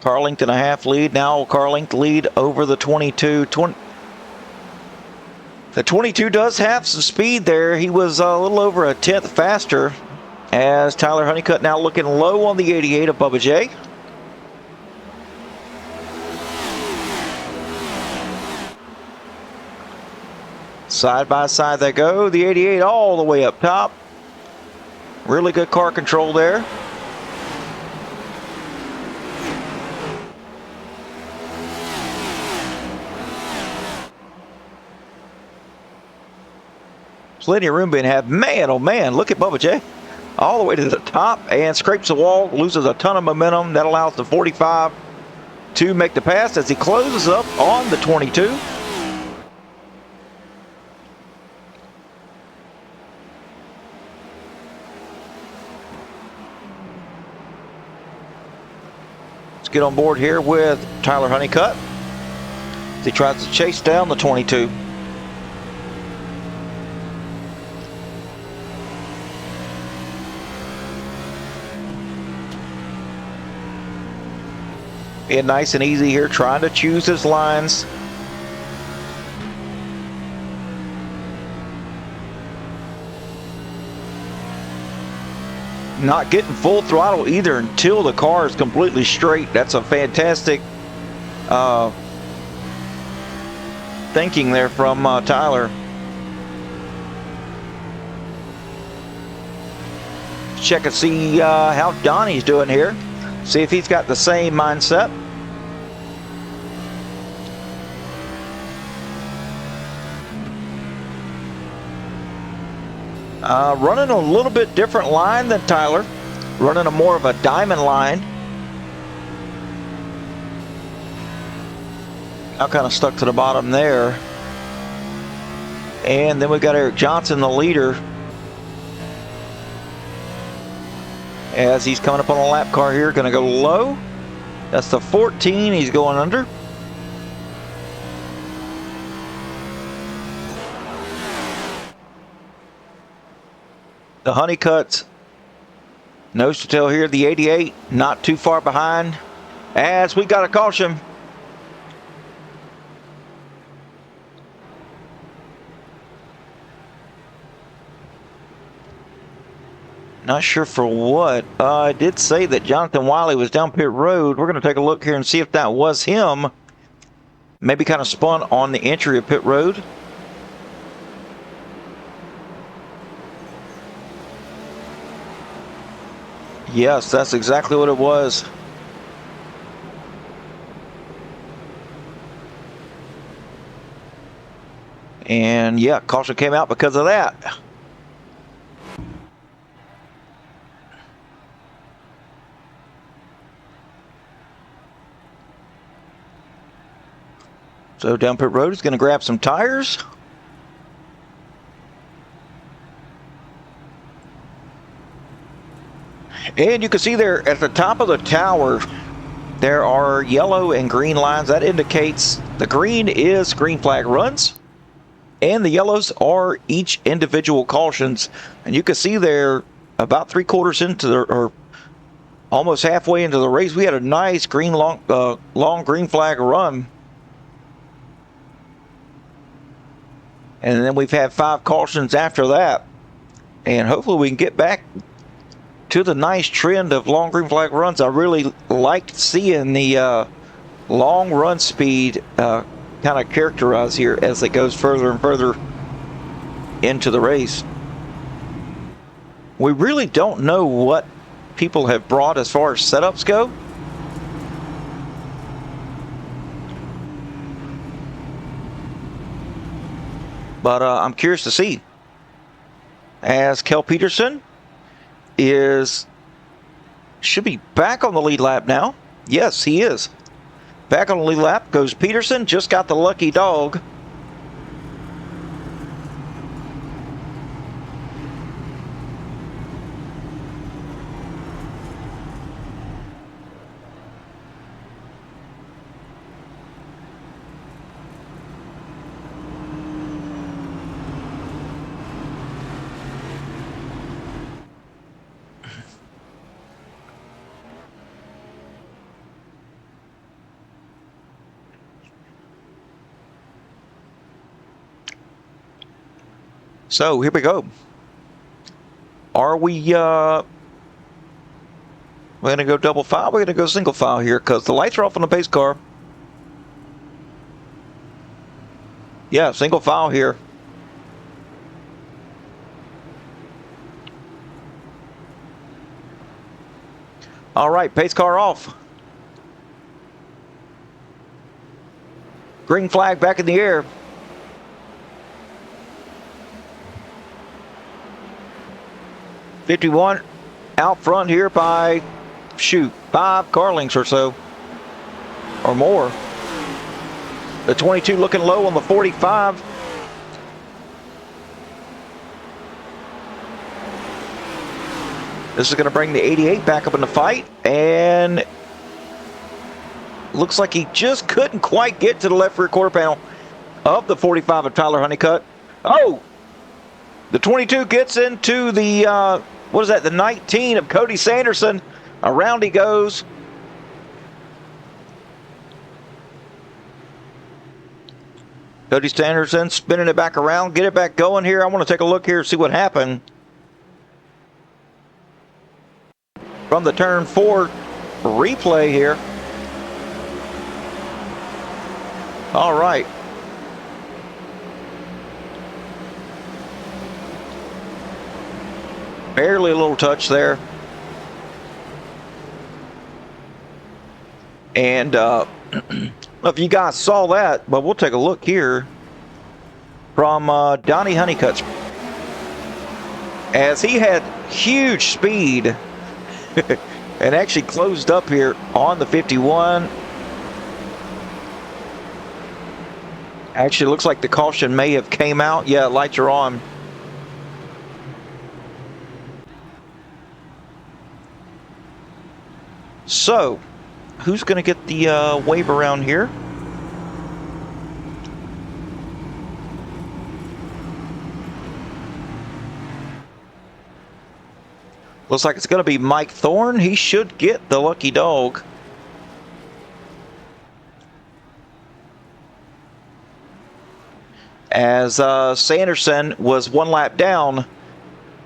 Car length and a half lead. Now car length lead over the 22. The 22 does have some speed there. He was a little over a 10th faster. As Tyler Honeycutt now looking low on the 88 of Bubba J. Side by side they go. The 88 all the way up top. Really good car control there. Plenty of room being had. Man, oh man, look at Bubba J. All the way to the top and scrapes the wall, loses a ton of momentum. That allows the 45 to make the pass as he closes up on the 22. Let's get on board here with Tyler Honeycutt as he tries to chase down the 22. Being nice and easy here, trying to choose his lines. Not getting full throttle either until the car is completely straight. That's a fantastic thinking there from Tyler. Check and see how Donnie's doing here. See if he's got the same mindset. Running a little bit different line than Tyler. Running a more of a diamond line. Now kind of stuck to the bottom there. And then we got Eric Johnson, the leader, as he's coming up on a lap car here. Going to go low. That's the 14 he's going under. The Honeycutt nose to tail here. The 88 not too far behind as we got a caution. Not sure for what. I did say that Jonathan Wiley was down pit road. We're going to take a look here and see if that was him. Maybe kind of spun on the entry of pit road. Yes, that's exactly what it was. And yeah, caution came out because of that. So down pit road is going to grab some tires. And you can see there at the top of the tower, there are yellow and green lines. That indicates the green is green flag runs, and the yellows are each individual cautions. And you can see there about 3/4 into the, or almost halfway into the race, we had a nice green long green flag run. And then we've had 5 cautions after that. And hopefully we can get back to the nice trend of long green flag runs. I really liked seeing the long run speed kind of characterized here as it goes further and further into the race. We really don't know what people have brought as far as setups go. But I'm curious to see, as Kel Peterson should be back on the lead lap now. Yes, he is. Back on the lead lap goes Peterson. Just got the lucky dog. So here we go. Are we we're going to go double file? We're going to go single file here because the lights are off on the pace car. Yeah, single file here. All right, pace car off. Green flag back in the air. '51 out front here by, shoot, 5 car lengths or so, or more. The 22 looking low on the 45. This is going to bring the 88 back up in the fight, and Looks like he just couldn't quite get to the left rear quarter panel of the 45 of Tyler Honeycutt. Oh! The 22 gets into the, what is that, the 19 of Cody Sanderson. Around he goes. Cody Sanderson spinning it back around. Get it back going here. I want to take a look here and see what happened. From the turn 4 replay here. All right. Barely a little touch there. And if you guys saw that, but we'll take a look here from Donnie Honeycutt. As he had huge speed and actually closed up here on the 51. Actually, looks like the caution may have came out. Yeah, lights are on. So, who's going to get the wave around here? Looks like it's going to be Mike Thorne. He should get the lucky dog. As Sanderson was one lap down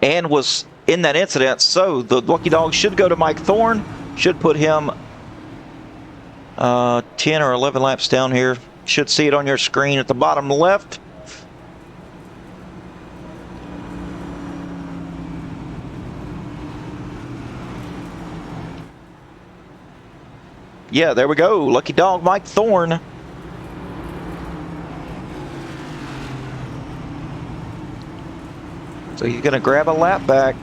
and was in that incident. So the lucky dog should go to Mike Thorne. Should put him 10 or 11 laps down here. Should see it on your screen at the bottom left. Yeah, there we go. Lucky dog Mike Thorne. So he's going to grab a lap back.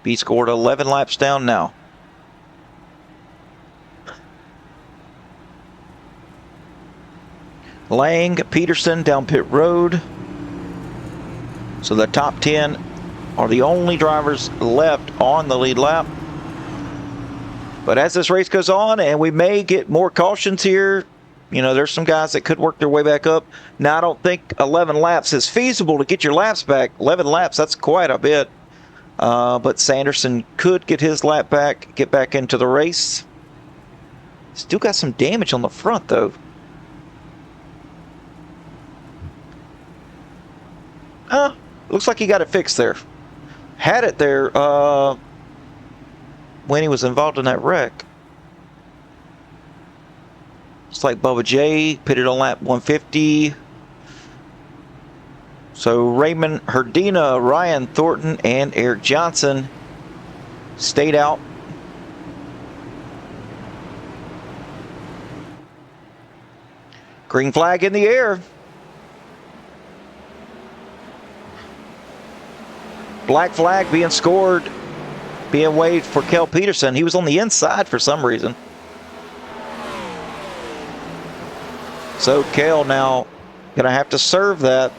He scored 11 laps down now. Lang, Peterson down pit road. So the top 10 are the only drivers left on the lead lap. But as this race goes on, and we may get more cautions here, you know, there's some guys that could work their way back up. Now, I don't think 11 laps is feasible to get your laps back. 11 laps, that's quite a bit. But Sanderson could get his lap back, get back into the race. Still got some damage on the front, though. Looks like he got it fixed there. Had it there when he was involved in that wreck. It's like Bubba J pitted on lap 150. So Raymond Herdina, Ryan Thornton, and Eric Johnson stayed out. Green flag in the air. Black flag being scored, being waved for Kel Peterson. He was on the inside for some reason. So Kel now gonna have to serve that.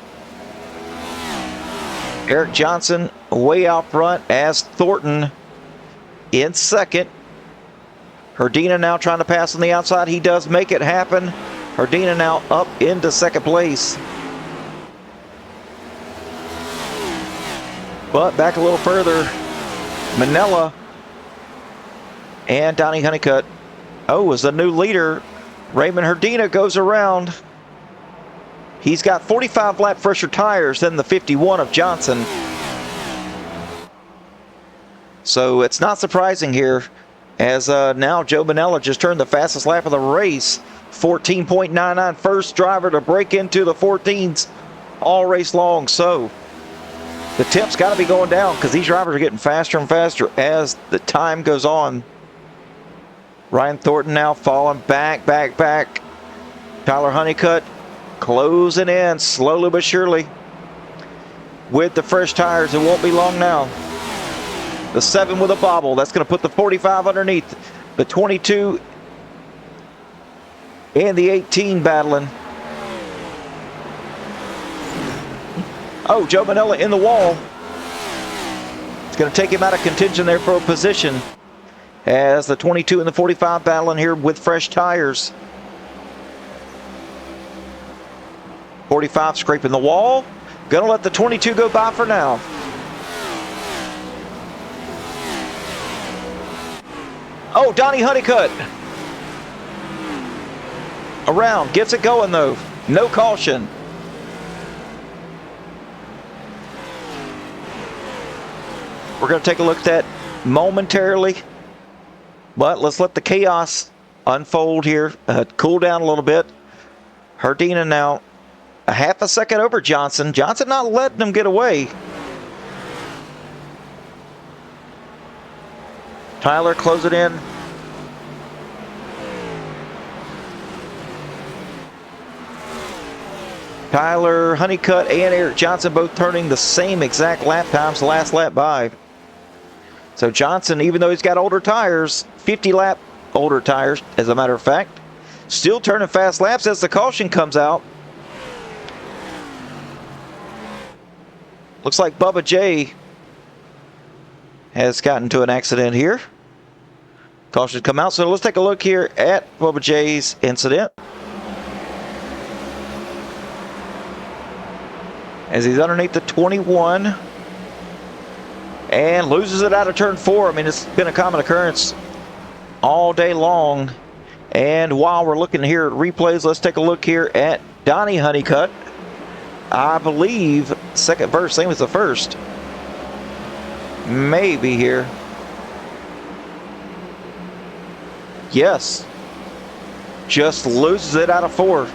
Eric Johnson way out front as Thornton in second. Herdina now trying to pass on the outside. He does make it happen. Herdina now up into second place. But back a little further, Manella and Donnie Honeycutt. Oh, as the new leader, Raymond Herdina goes around. He's got 45 lap fresher tires than the 51 of Johnson. So it's not surprising here, as now Joe Manella just turned the fastest lap of the race. 14.99, first driver to break into the 14s all race long. So the tip's got to be going down because these drivers are getting faster and faster as the time goes on. Ryan Thornton now falling back. Tyler Honeycutt closing in slowly but surely. With the fresh tires, it won't be long now. The 7 with a bobble, that's going to put the 45 underneath. The 22 and the 18 battling. Oh, Joe Manella in the wall. It's going to take him out of contention there for a position. as the 22 and the 45 battling here with fresh tires. 45 scraping the wall. Gonna let the 22 go by for now. Oh, Donnie Honeycutt. Around, gets it going though. No caution. We're going to take a look at that momentarily. But let's let the chaos unfold here. Cool down a little bit. Herdina now a half a second over Johnson. Johnson not letting him get away. Tyler close it in. Tyler, Honeycutt, and Eric Johnson both turning the same exact lap times the last lap by. So Johnson, even though he's got older tires, 50 lap older tires, as a matter of fact, still turning fast laps as the caution comes out. Looks like Bubba J has gotten into an accident here. Caution come out. So let's take a look here at Bubba J's incident. As he's underneath the 21 and loses it out of turn 4. I mean, it's been a common occurrence all day long. And while we're looking here at replays, let's take a look here at Donnie Honeycutt. I believe second verse, same as the first. Maybe here. Yes. Just loses it out of 4.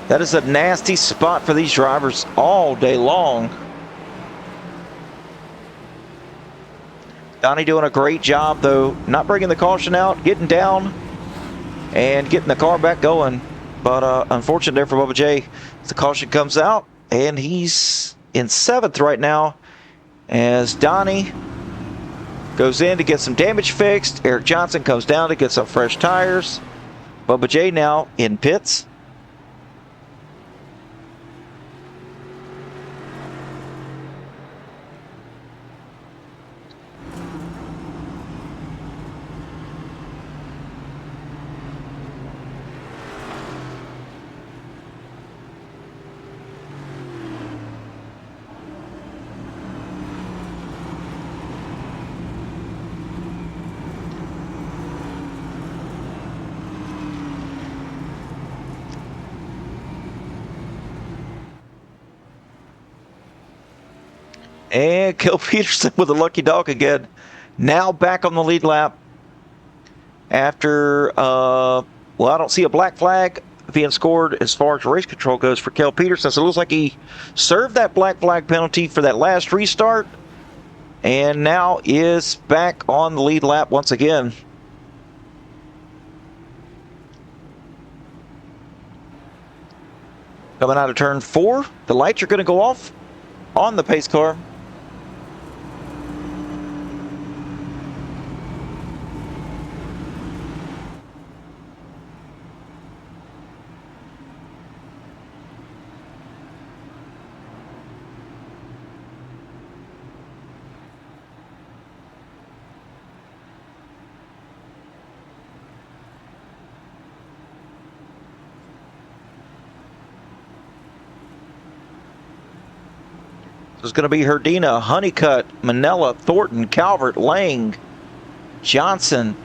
That is a nasty spot for these drivers all day long. Donnie doing a great job, though, not bringing the caution out, getting down, and getting the car back going. But unfortunate there for Bubba J. The caution comes out, and he's in 7th right now as Donnie goes in to get some damage fixed. Eric Johnson comes down to get some fresh tires. Bubba J now in pits. And Kel Peterson with a lucky dog again. Now back on the lead lap after, well, I don't see a black flag being scored as far as race control goes for Kel Peterson. So it looks like he served that black flag penalty for that last restart and now is back on the lead lap once again. Coming out of turn 4, the lights are going to go off on the pace car. There's going to be Herdina, Honeycutt, Manella, Thornton, Calvert, Lang, Johnson.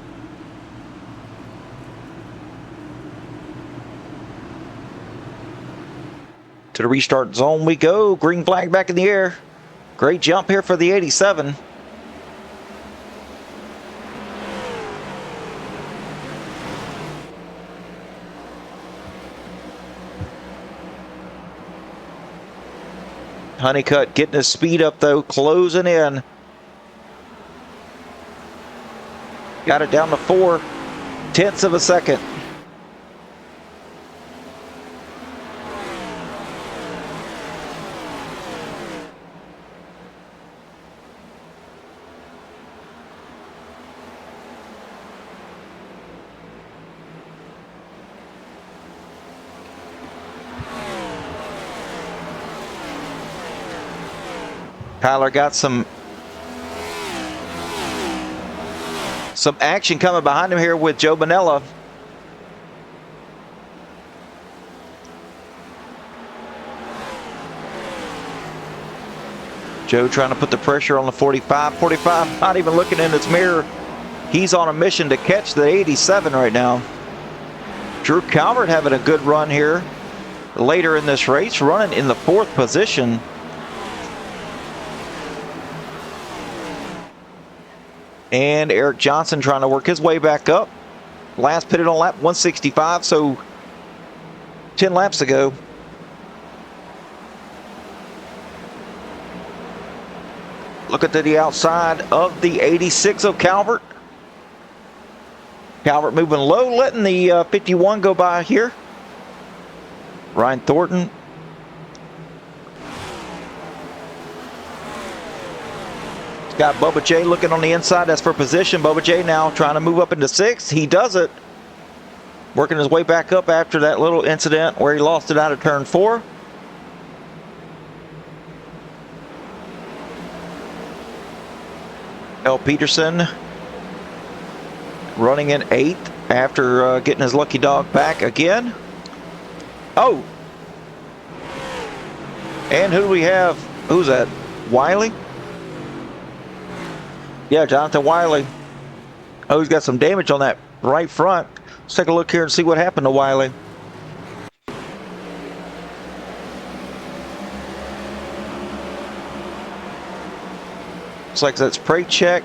To the restart zone we go. Green flag back in the air. Great jump here for the 87. Honeycutt getting his speed up though, closing in. Got it down to 4/10 of a second. Tyler got some Some action coming behind him here with Joe Bonella. Joe trying to put the pressure on the 45. 45 not even looking in his mirror. He's on a mission to catch the 87 right now. Drew Calvert having a good run here later in this race, running in the 4th position. And Eric Johnson trying to work his way back up. Last pitted on lap 165, so 10 laps ago. Looking to the outside of the 86 of Calvert. Calvert moving low, letting the 51 go by here. Ryan Thornton. Got Bubba J looking on the inside. That's for position. Bubba J now trying to move up into 6th. He does it. Working his way back up after that little incident where he lost it out of turn 4. L. Peterson running in 8th after getting his lucky dog back again. Oh! And who do we have? Who's that? Wiley? Yeah, Jonathan Wiley. Oh, he's got some damage on that right front. Let's take a look here and see what happened to Wiley. Looks like that's Praycheck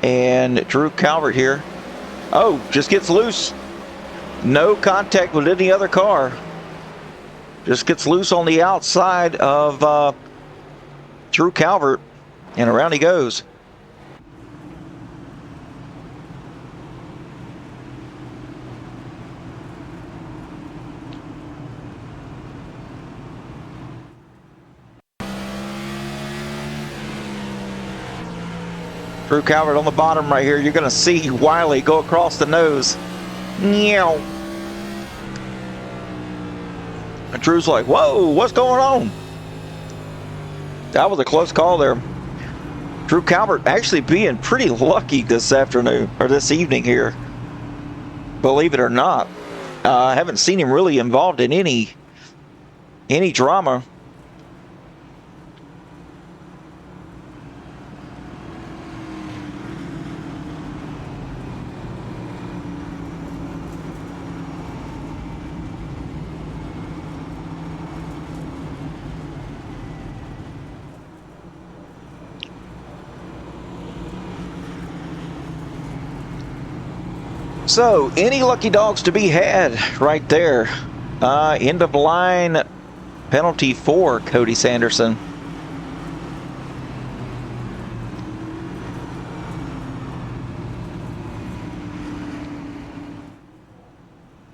and Drew Calvert here. Oh, just gets loose. No contact with any other car. Just gets loose on the outside of Drew Calvert, and around he goes. Drew Calvert on the bottom right here. You're going to see Wiley go across the nose. Meow. And Drew's like, whoa, what's going on? That was a close call there. Drew Calvert actually being pretty lucky this afternoon, or this evening here. Believe it or not. I haven't seen him really involved in any drama. So, any lucky dogs to be had right there. End of line penalty for Cody Sanderson.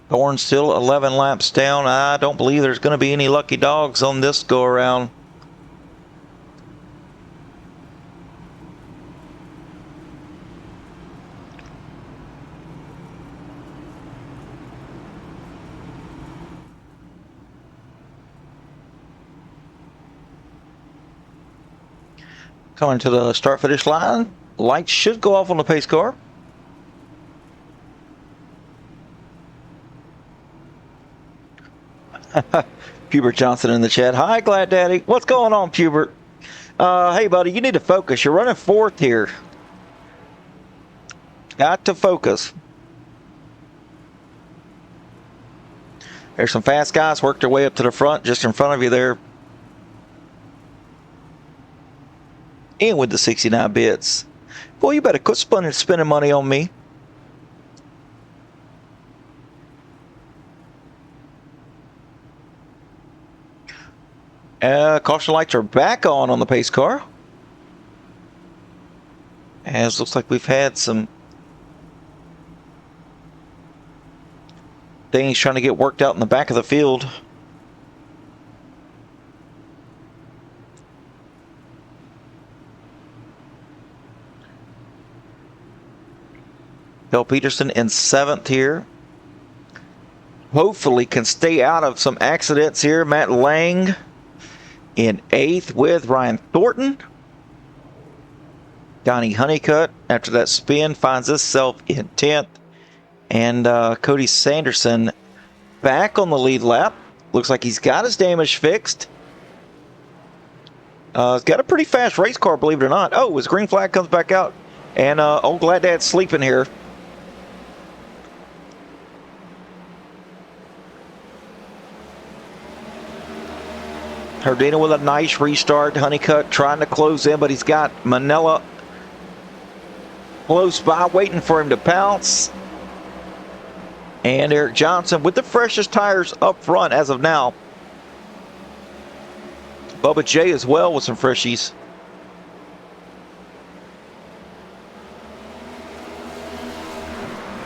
Thorne still 11 laps down. I don't believe there's going to be any lucky dogs on this go around. Coming to the start-finish line. Lights should go off on the pace car. Pubert Johnson in the chat. Hi, Glad Daddy. What's going on, Pubert? Hey, buddy, you need to focus. You're running 4th here. Got to focus. There's some fast guys worked their way up to the front, just in front of you there. And with the 69 bits. Boy, you better quit spending money on me. Caution lights are back on the pace car. As looks like we've had some things trying to get worked out in the back of the field. Bill Peterson in 7th here. Hopefully can stay out of some accidents here. Matt Lang in 8th with Ryan Thornton. Donnie Honeycutt, after that spin, finds himself in 10th. And Cody Sanderson back on the lead lap. Looks like he's got his damage fixed. He's got a pretty fast race car, believe it or not. Oh, his green flag comes back out. And old Glad Dad's sleeping here. Herdina with a nice restart. Honeycutt trying to close in, but he's got Manella close by, waiting for him to pounce. And Eric Johnson with the freshest tires up front as of now. Bubba J as well with some freshies.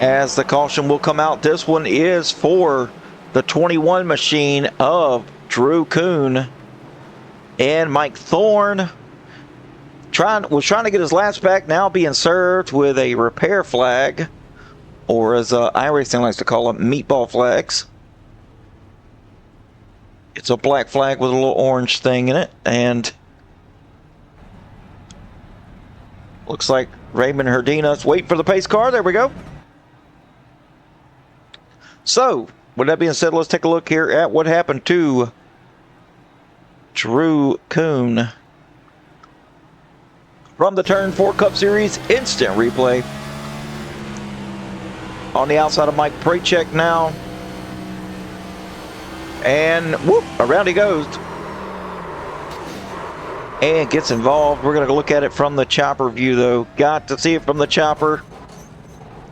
As the caution will come out, this one is for the 21 machine of Drew Kuhn. And Mike Thorne was trying to get his laps back, now being served with a repair flag, or as iRacing likes to call them, meatball flags. It's a black flag with a little orange thing in it, and looks like Raymond Herdina's wait for the pace car. There we go. So, with that being said, let's take a look here at what happened to Drew Kuhn. From the Turn 4 Cup Series instant replay. On the outside of Mike Prachek now. And whoop, around he goes. And gets involved. We're going to look at it from the chopper view, though. Got to see it from the chopper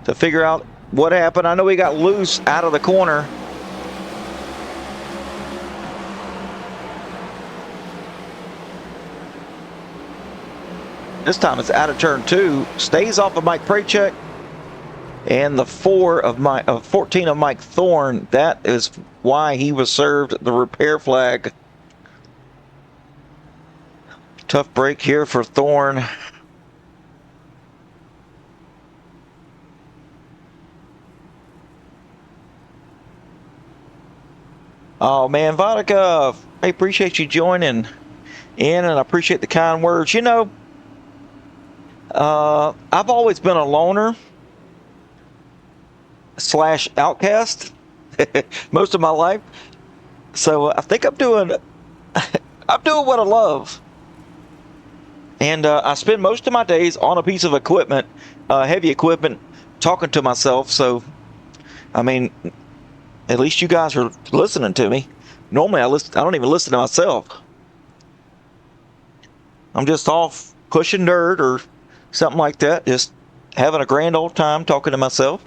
to figure out what happened. I know he got loose out of the corner. This time it's out of turn 2. Stays off of Mike Prachek. And the 14 of Mike Thorne. That is why he was served the repair flag. Tough break here for Thorne. Oh man, Vodka, I appreciate you joining in, and I appreciate the kind words. You know, I've always been a loner / outcast most of my life, so I think I'm doing what I love, and I spend most of my days on a piece of equipment, heavy equipment, talking to myself. So, I mean, at least you guys are listening to me. Normally, I don't even listen to myself. I'm just off pushing dirt or something like that, just having a grand old time talking to myself.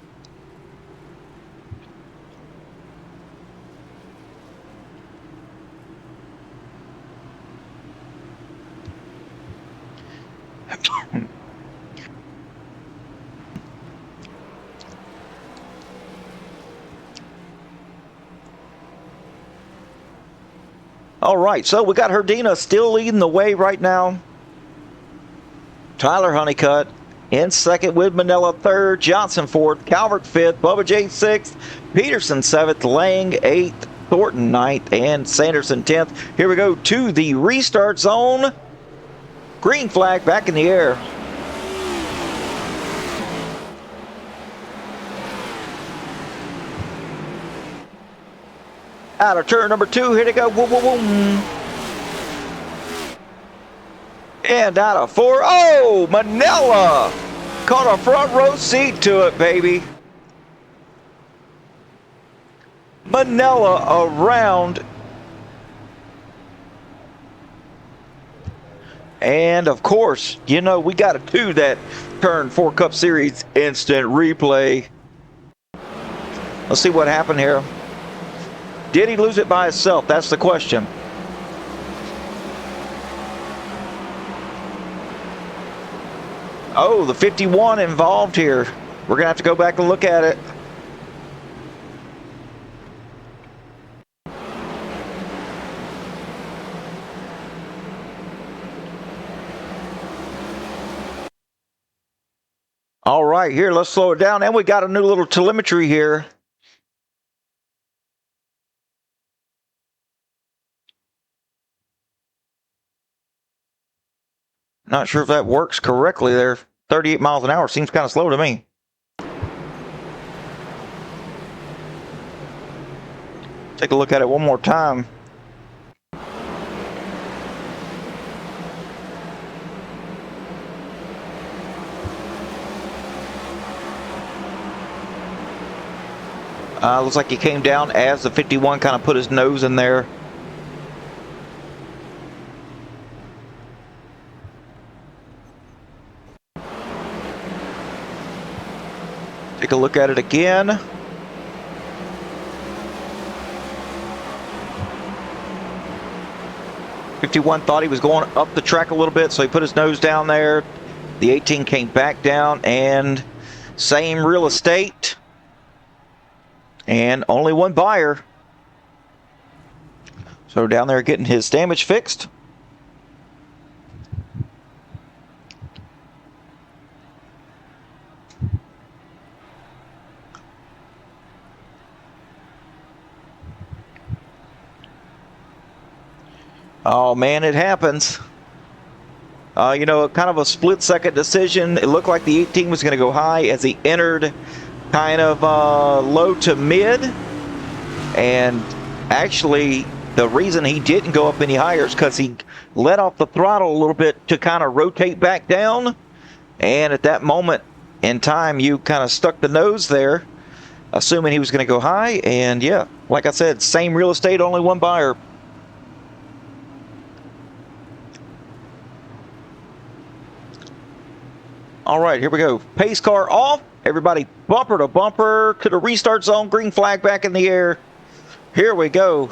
All right, so we got Herdina still leading the way right now. Tyler Honeycutt in second with Manella third, Johnson fourth, Calvert fifth, Bubba J sixth, Peterson seventh, Lang eighth, Thornton ninth, and Sanderson 10th. Here we go to the restart zone. Green flag back in the air. Out of turn number 2, here they go. Boom, boom, boom. And out of 4. Oh, Manella caught a front row seat to it, baby. Manella around. And of course, you know, we got to do that Turn 4 Cup Series instant replay. Let's see what happened here. Did he lose it by himself? That's the question. Oh, the 51 involved here. We're going to have to go back and look at it. All right, here, let's slow it down. And we got a new little telemetry here. Not sure if that works correctly there. 38 miles an hour seems kind of slow to me. Take a look at it one more time. Looks like he came down as the 51 kind of put his nose in there. Take a look at it again. '51 thought he was going up the track a little bit, so he put his nose down there. The 18 came back down, and same real estate. And only one buyer. So down there getting his damage fixed. Oh man, it happens. You know, kind of a split-second decision. It looked like the 18 was going to go high as he entered kind of low to mid. And actually, the reason he didn't go up any higher is because he let off the throttle a little bit to kind of rotate back down. And at that moment in time, you kind of stuck the nose there, assuming he was going to go high. And yeah, like I said, same real estate, only one buyer. All right, here we go. Pace car off. Everybody bumper to bumper to the restart zone. Green flag back in the air. Here we go.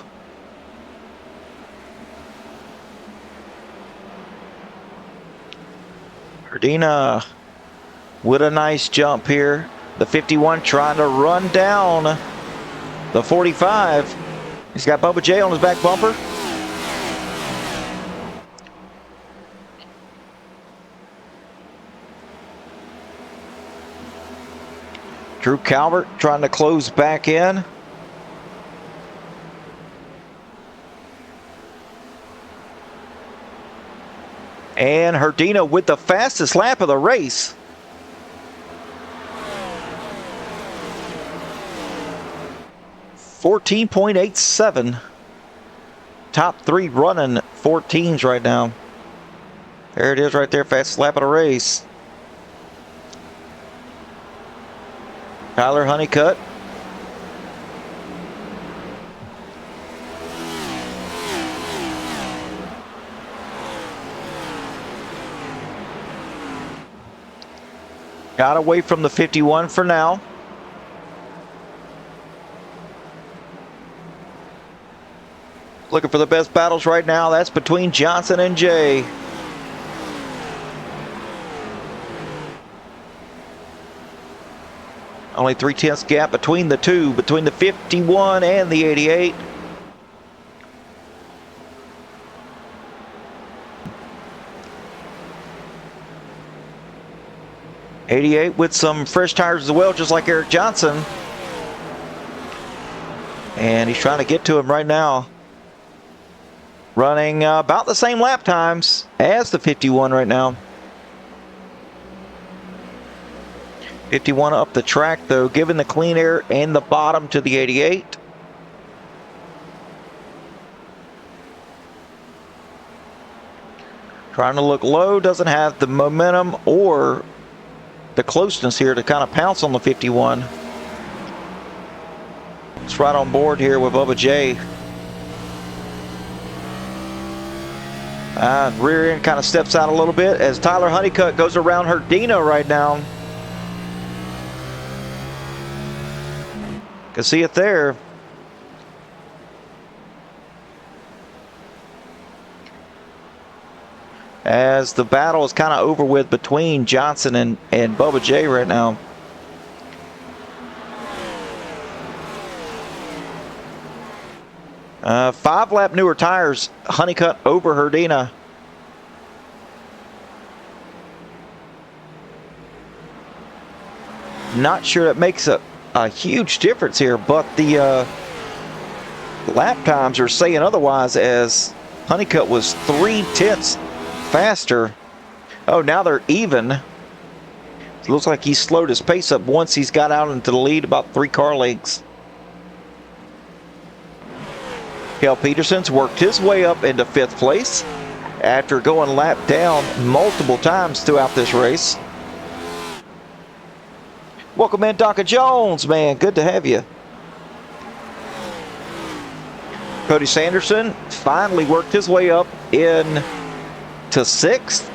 Herdina with a nice jump here. The 51 trying to run down the 45. He's got Bubba J on his back bumper. Drew Calvert trying to close back in. And Herdina with the fastest lap of the race. .87. Top three running 14s right now. There it is right there, fastest lap of the race. Tyler Honeycutt. Got away from the 51 for now. Looking for the best battles right now. That's between Johnson and Jay. Only 3/10 gap between the two, between the 51 and the 88. '88 with some fresh tires as well, just like Eric Johnson. And he's trying to get to him right now. Running about the same lap times as the 51 right now. 51 up the track though, giving the clean air and the bottom to the 88. Trying to look low, doesn't have the momentum or the closeness here to kind of pounce on the 51. It's right on board here with Bubba J. Rear end kind of steps out a little bit as Tyler Honeycutt goes around Herdina right now. Can see it there. As the battle is kind of over with between Johnson and Bubba J right now. Five-lap newer tires, Honeycutt over Herdina. Not sure it makes a huge difference here, but the lap times are saying otherwise as Honeycutt was 3/10 faster Oh, now they're even. It looks like he slowed his pace up once he's got out into the lead, about 3 car lengths. Kel Peterson's worked his way up into 5th place after going lap down multiple times throughout this race. Welcome in, Donka Jones, man. Good to have you. Cody Sanderson finally worked his way up in to 6th.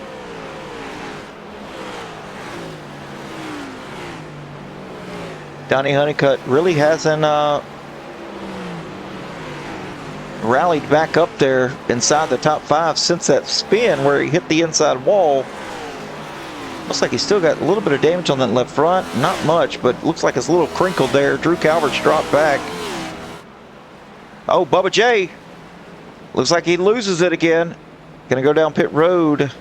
Donnie Honeycutt really hasn't rallied back up there inside the top 5 since that spin where he hit the inside wall. Looks like he's still got a little bit of damage on that left front. Not much, but looks like it's a little crinkled there. Drew Calvert's dropped back. Oh, Bubba J. Looks like he loses it again. Gonna go down pit road.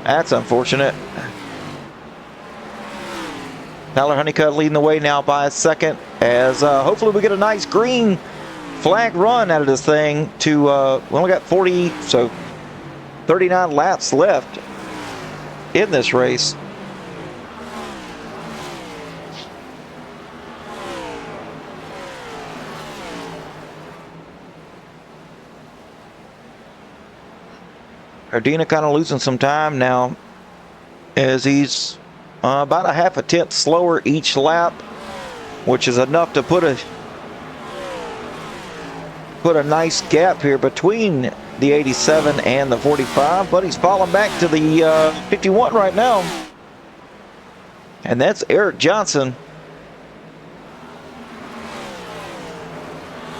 That's unfortunate. Tyler Honeycutt leading the way now by a second as hopefully we get a nice green flag run out of this thing to, we only got 39 laps left in this race. Ardina kind of losing some time now as he's about a half a tenth slower each lap, which is enough to put a nice gap here between the 87 and the 45, but he's falling back to the 51 right now. And that's Eric Johnson.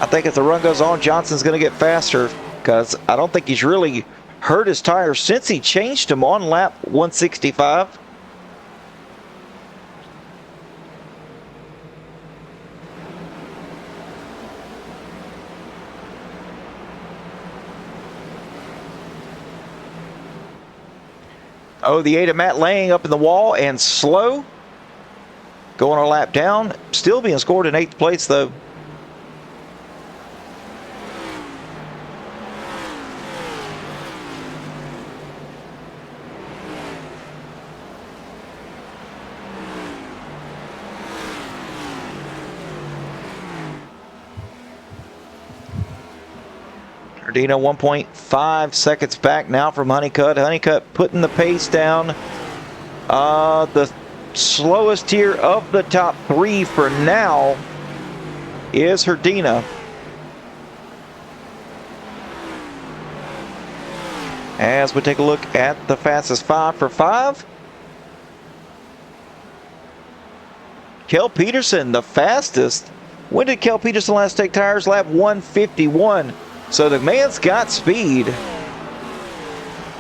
I think as the run goes on, Johnson's going to get faster because I don't think he's really hurt his tires since he changed them on lap 165. Oh, the 8 of Matt Lang up in the wall and slow. Going a lap down. Still being scored in 8th place, though. Ardina 1.5 seconds back now from Honeycutt. Honeycutt putting the pace down. The slowest here of the top 3 for now is Ardina. As we take a look at the fastest 5 for 5. Kel Peterson, the fastest. When did Kel Peterson last take tires? Lap 151. So the man's got speed.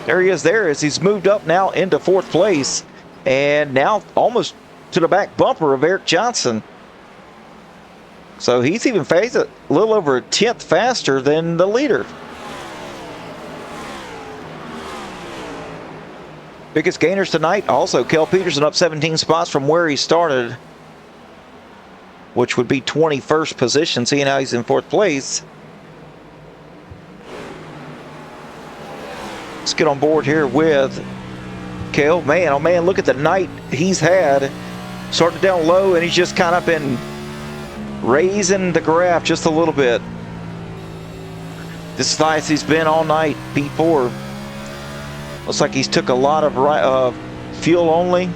There he is there as he's moved up now into 4th place. And now almost to the back bumper of Eric Johnson. So he's even phased a little over a tenth faster than the leader. Biggest gainers tonight, also Kel Peterson up 17 spots from where he started, which would be 21st position, seeing how he's in 4th place. Let's get on board here with Kel. Man, oh man, look at the night he's had. Started down low, and he's just kind of been raising the graph just a little bit. This is nice. He's been all night, P4. Looks like he's took a lot of fuel only.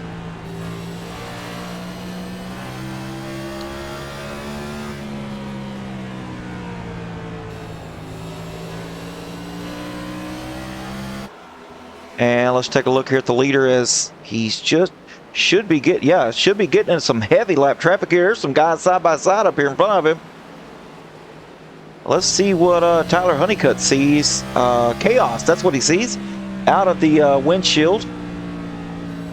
And let's take a look here at the leader as he's just should be getting into some heavy lap traffic here. There's some guys side by side up here in front of him. Let's see what Tyler Honeycutt sees. Chaos, that's what he sees out of the windshield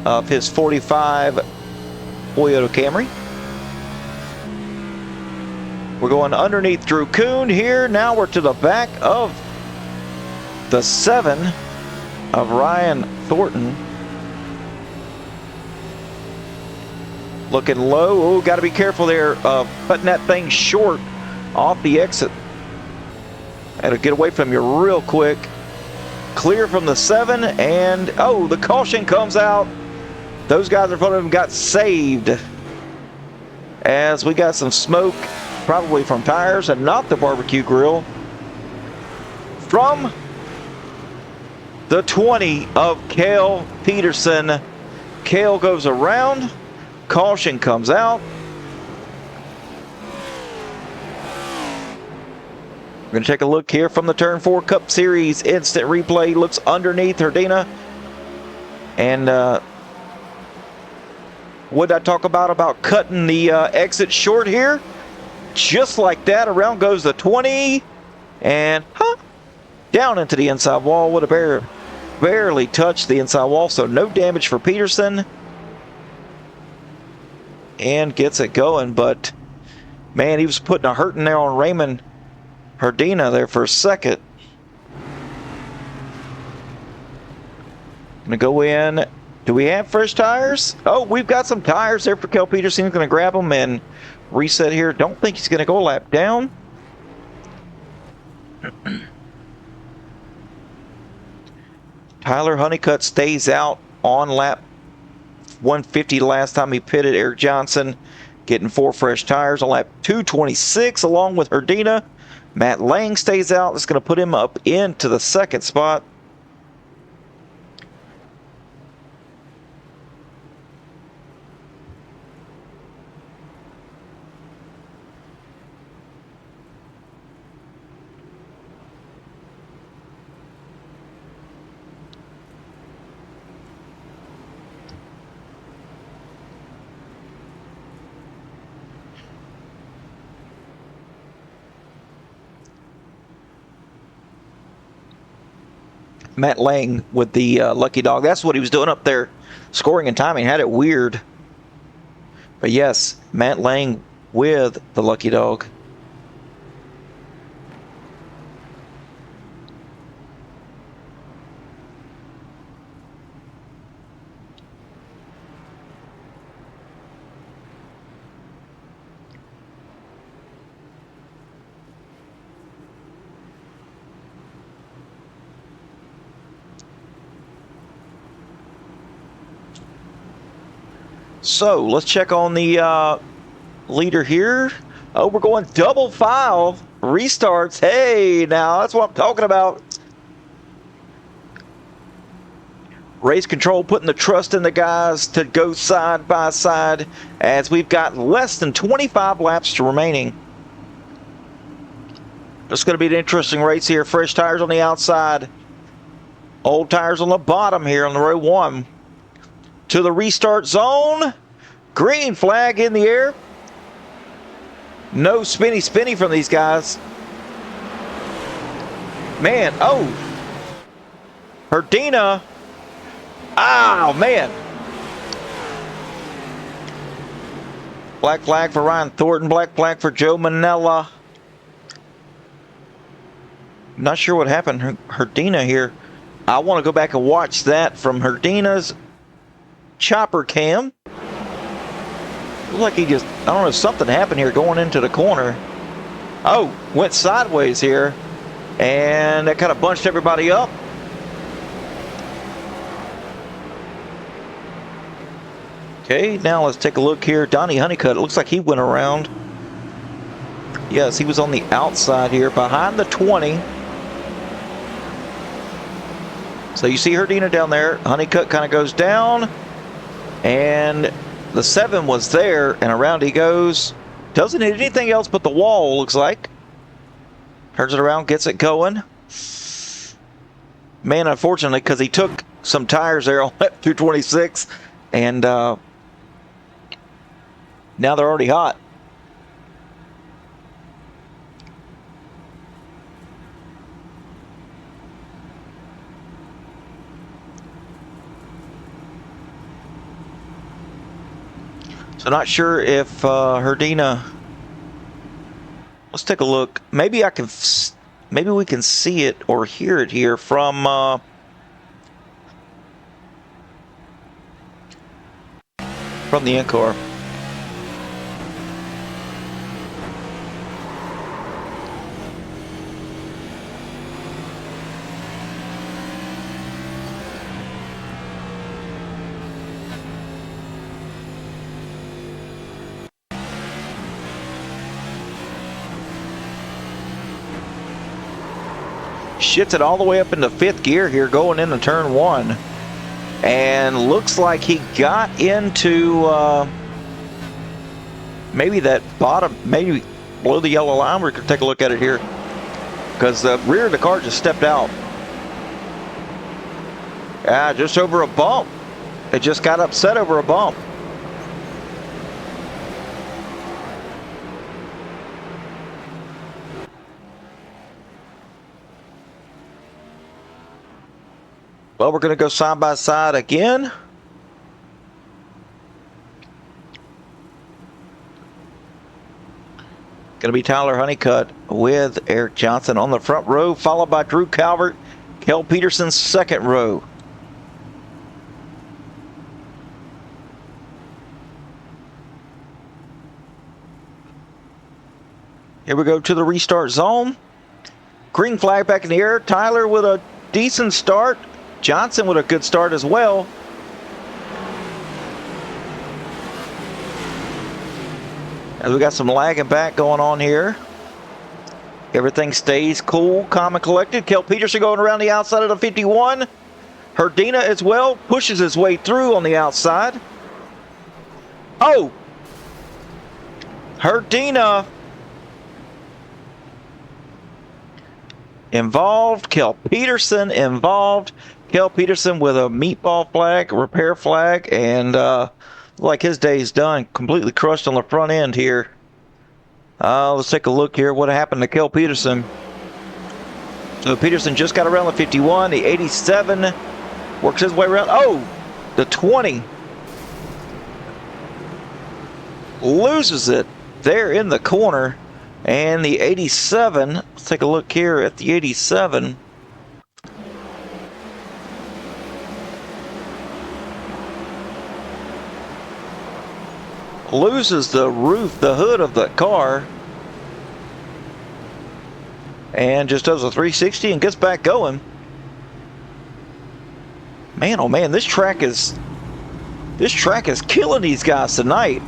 of his 45 Toyota Camry. We're going underneath Drew Kuhn here. Now we're to the back of the 7 of Ryan Thornton. Looking low. Oh, got to be careful there. Putting that thing short off the exit. Had to get away from you real quick. clear from the 7, and oh, the caution comes out. Those guys in front of him got saved as we got some smoke, probably from tires and not the barbecue grill, from the 20 of Cale Peterson. Cale goes around, caution comes out. We're going to take a look here from the Turn 4 Cup Series instant replay. Looks underneath Herdina. And what did I talk about cutting the exit short here? Just like that, around goes the 20. And down into the inside wall. Would have barely touched the inside wall, so no damage for Peterson. And gets it going, but man, he was putting a hurting there on Raymond Herdina there for a second. Gonna go in. Do we have fresh tires? Oh, we've got some tires there for Cale Peterson. He's gonna grab them and reset here. Don't think he's gonna go a lap down. Tyler Honeycutt stays out on lap 150 last time he pitted. Eric Johnson getting 4 fresh tires on lap 226 along with Herdina. Matt Lang stays out. That's going to put him up into the 2nd spot. Matt Lang with the lucky dog. That's what he was doing up there, scoring and timing. Had it weird. But yes, Matt Lang with the lucky dog. So let's check on the leader here. Oh, we're going double file restarts. Hey, now that's what I'm talking about. Race control putting the trust in the guys to go side by side as we've got less than 25 laps to remaining. It's going to be an interesting race here. Fresh tires on the outside. Old tires on the bottom here on the row 1. To the restart zone. Green flag in the air. No spinny from these guys. Man, oh. Herdina. Oh, man. Black flag for Ryan Thornton. Black flag for Joe Manella. Not sure what happened to Herdina here. I want to go back and watch that from Herdina's chopper cam. Looks like he just, I don't know, something happened here going into the corner. Oh, went sideways here. And that kind of bunched everybody up. Okay, now let's take a look here. Donnie Honeycutt, it looks like he went around. Yes, he was on the outside here behind the 20. So you see Herdina down there. Honeycutt kind of goes down. And the 7 was there, and around he goes. Doesn't hit anything else but the wall, looks like. Turns it around, gets it going. Man, unfortunately, because he took some tires there on lap 226, and now they're already hot. So not sure if Herdina. Let's take a look. Maybe I can. Maybe we can see it or hear it here from the in-car. shifts it all the way up into fifth gear here going into turn one. And looks like he got into maybe that bottom, maybe below the yellow line. We can take a look at it here because the rear of the car just stepped out. Yeah, just over a bump. It just got upset over a bump. Well, we're going to go side by side again. Going to be Tyler Honeycutt with Eric Johnson on the front row, followed by Drew Calvert, Kel Peterson's second row. Here we go to the restart zone. Green flag back in the air. Tyler with a decent start. Johnson with a good start as well. As we got some lagging back going on here. Everything stays cool, calm, and collected. Kel Peterson going around the outside of the 51. Herdina as well pushes his way through on the outside. Oh! Herdina involved. Kel Peterson involved. Kel Peterson with a meatball flag, repair flag, and like his day's done. Completely crushed on the front end here. Let's take a look here. What happened to Kel Peterson? So Peterson just got around the 51. The 87 works his way around. Oh, the 20 loses it there in the corner. And the 87, let's take a look here at the 87. Loses the roof, the hood of the car, and just does a 360 and gets back going. Man, oh man, this track is killing these guys tonight.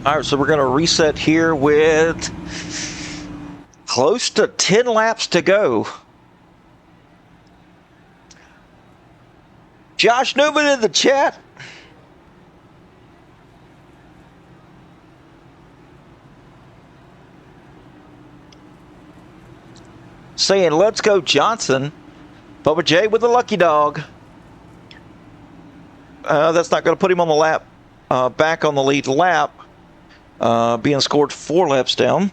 All right, so we're going to reset here with close to 10 laps to go. Josh Newman in the chat. Saying, let's go Johnson. Bubba J with the lucky dog. That's not going to put him on the lap, back on the lead lap. Being scored 4 laps down.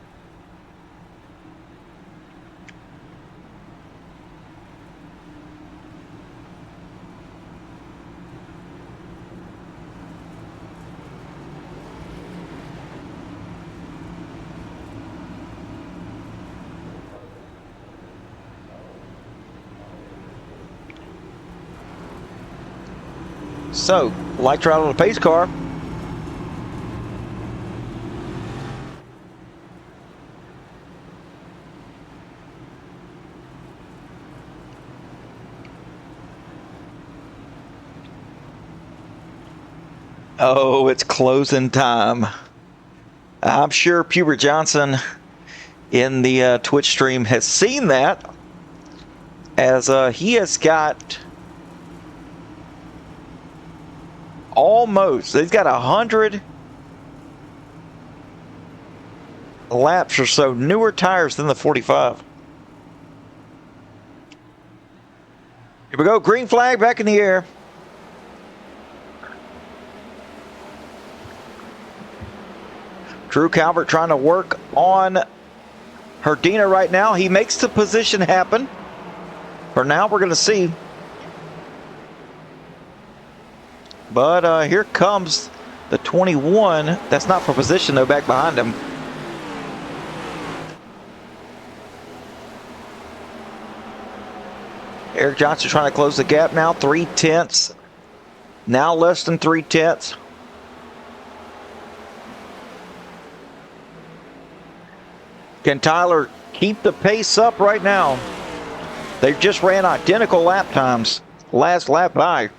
So, lights are out on the pace car. Oh, it's closing time. I'm sure Puber Johnson in the Twitch stream has seen that, as he has got almost, he's got 100 laps or so, newer tires than the 45. Here we go, green flag back in the air. Drew Calvert trying to work on Herdina right now. He makes the position happen. For now, we're going to see. But here comes the 21. That's not for position, though, back behind him. Eric Johnson trying to close the gap now. 3/10 Now less than 3/10. Can Tyler keep the pace up right now? They just ran identical lap times. Last lap by.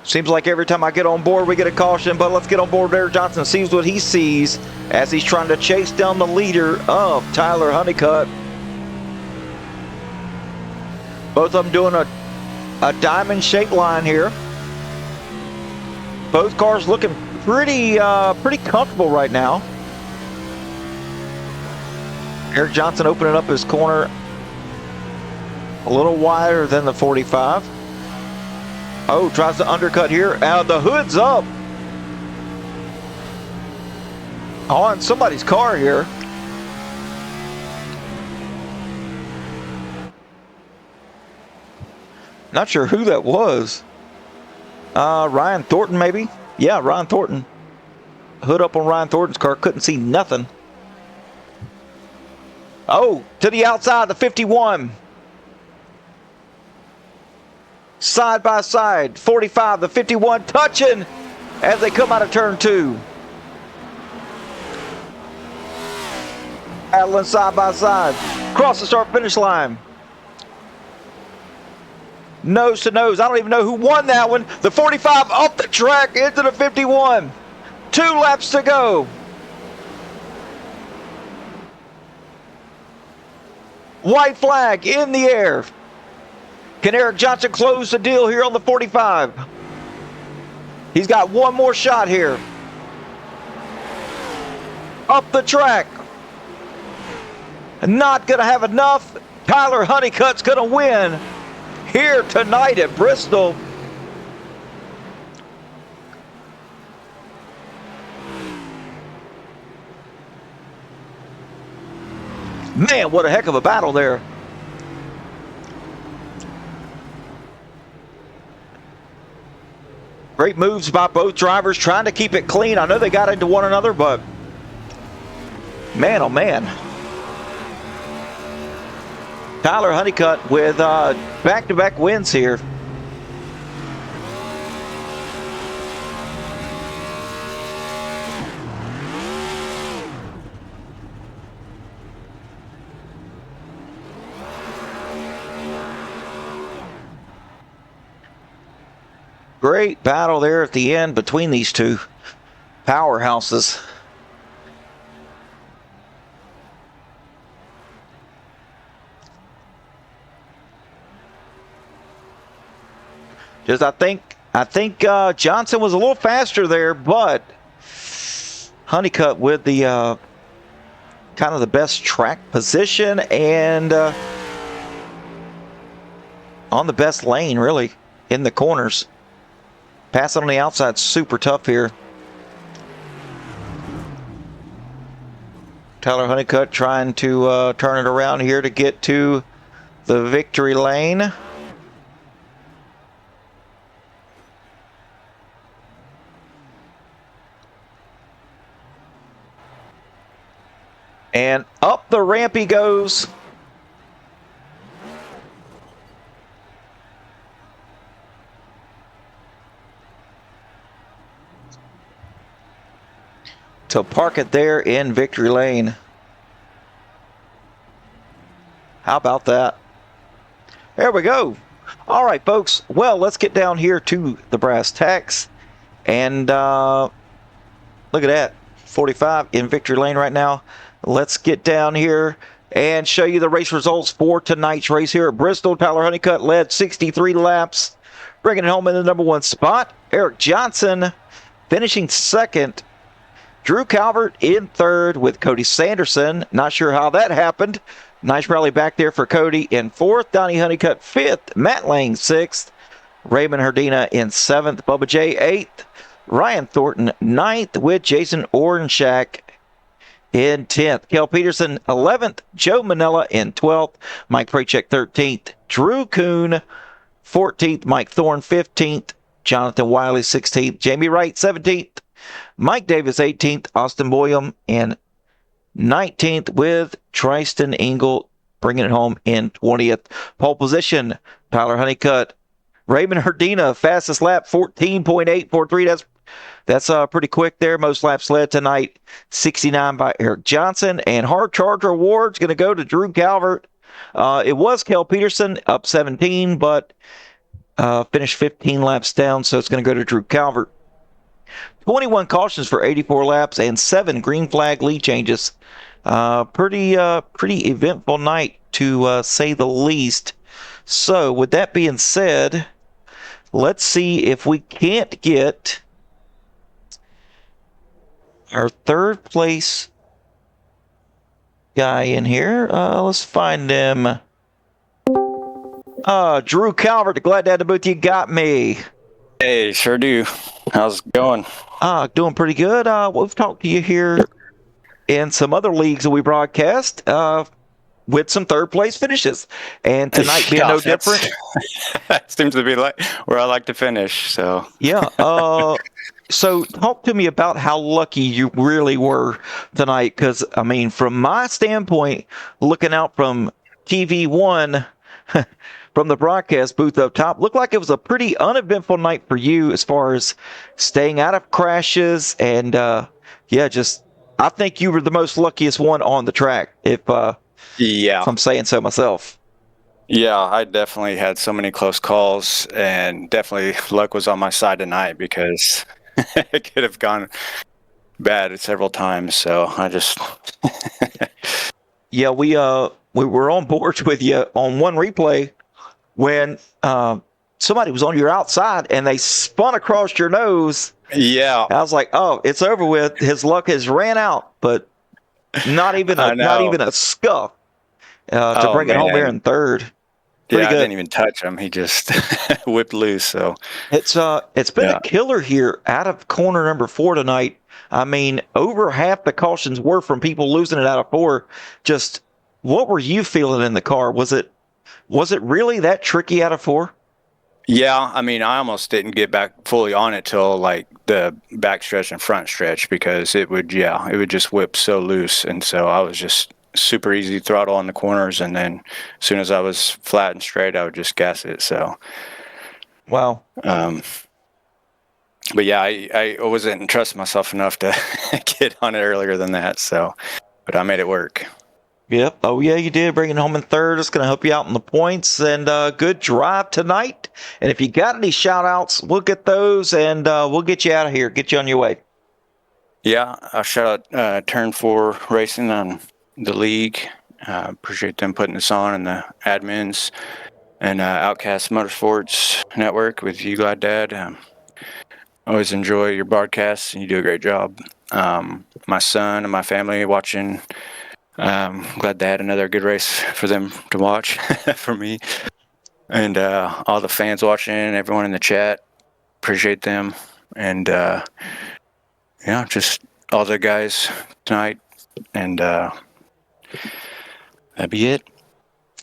Seems like every time I get on board, we get a caution, but let's get on board. Eric Johnson sees what he sees as he's trying to chase down the leader of Tyler Honeycutt. Both of them doing a diamond-shaped line here. Both cars looking pretty comfortable right now. Eric Johnson opening up his corner a little wider than the 45. Oh, tries to undercut here. The hood's up on somebody's car here. Not sure who that was. Ryan Thornton, maybe? Yeah, Ryan Thornton. Hood up on Ryan Thornton's car. Couldn't see nothing. Oh, to the outside, the 51. Side by side, 45, the 51 touching as they come out of turn 2. Battling side by side. Cross the start finish line. Nose to nose. I don't even know who won that one. The 45 up the track into the 51. 2 laps to go. White flag in the air. Can Eric Johnson close the deal here on the 45? He's got one more shot here. Up the track. Not going to have enough. Tyler Honeycutt's going to win here tonight at Bristol. Man, what a heck of a battle there. Great moves by both drivers, trying to keep it clean. I know they got into one another, but man, oh man. Tyler Honeycutt with back-to-back wins here. Great battle there at the end between these two powerhouses. Just I think Johnson was a little faster there, but Honeycutt with the kind of the best track position and on the best lane, really, in the corners. Passing on the outside, super tough here. Tyler Honeycutt trying to turn it around here to get to the victory lane. And up the ramp he goes. To park it there in victory lane. How about that? There we go. All right, folks. Well, let's get down here to the brass tacks. And look at that. 45 in victory lane right now. Let's get down here and show you the race results for tonight's race here at Bristol. Tyler Honeycutt led 63 laps, bringing it home in the number 1 spot. Eric Johnson finishing second. Drew Calvert in third with Cody Sanderson. Not sure how that happened. Nice rally back there for Cody in fourth. Donnie Honeycutt fifth. Matt Lang sixth. Raymond Herdina in seventh. Bubba J eighth. Ryan Thornton ninth with Jason Orenshak in 10th. Kel Peterson 11th. Joe Manella in 12th. Mike Prachek 13th. Drew Kuhn 14th. Mike Thorne 15th. Jonathan Wiley 16th. Jamie Wright 17th. Mike Davis 18th. Austin Boyum in 19th with Tristan Engel bringing it home in 20th. Pole position, Tyler Honeycutt. Raymond Herdina, fastest lap, 14.843. That's pretty quick there. Most laps led tonight, 69 by Eric Johnson. And Hard Charger Award's going to go to Drew Calvert. It was Kel Peterson up 17, but finished 15 laps down, so it's going to go to Drew Calvert. 21 cautions for 84 laps and 7 green flag lead changes. Pretty eventful night, to say the least. So, with that being said, let's see if we can't get our third place guy in here. Let's find him. Drew Calvert, glad to have the booth. You got me.
Hey, sure do. How's it going?
Doing pretty good. We've talked to you here in some other leagues that we broadcast with some third place finishes, and tonight being no different.
That seems to be like where I like to finish. So
yeah. So talk to me about how lucky you really were tonight, because I mean, from my standpoint, looking out from TV One. From the broadcast booth up top, looked like it was a pretty uneventful night for you as far as staying out of crashes. And I think you were the most luckiest one on the track, if I'm saying so myself.
Yeah, I definitely had so many close calls, and definitely luck was on my side tonight, because it could have gone bad several times. So I just
yeah, we were on board with you on one replay when somebody was on your outside and they spun across your nose.
Yeah,
I was like, "Oh, it's over with. His luck has ran out." But not even a scuff to bring it home here in third.
Pretty good. I didn't even touch him. He just whipped loose. So
it's been a killer here out of corner number 4 tonight. I mean, over half the cautions were from people losing it out of 4. Just what were you feeling in the car? Was it really that tricky out of 4?
Yeah, I mean, I almost didn't get back fully on it till like the back stretch and front stretch, because it would just whip so loose. And so I was just super easy throttle on the corners, and then as soon as I was flat and straight, I would just gas it. So
wow.
But yeah, I wasn't trusting myself enough to get on it earlier than that. So, but I made it work.
Yep. Oh, yeah, you did. Bring it home in third. It's going to help you out in the points. And good drive tonight. And if you got any shout-outs, we'll get those, and we'll get you out of here, get you on your way.
Yeah, I'll shout out Turn 4 Racing on the league. Appreciate them putting this on, and the admins, and Outcast Motorsports Network with you, Glad Dad. Always enjoy your broadcasts, and you do a great job. My son and my family watching. Glad they had another good race for them to watch for me, and all the fans watching, everyone in the chat, appreciate them, and just all the guys tonight, and that'd be it.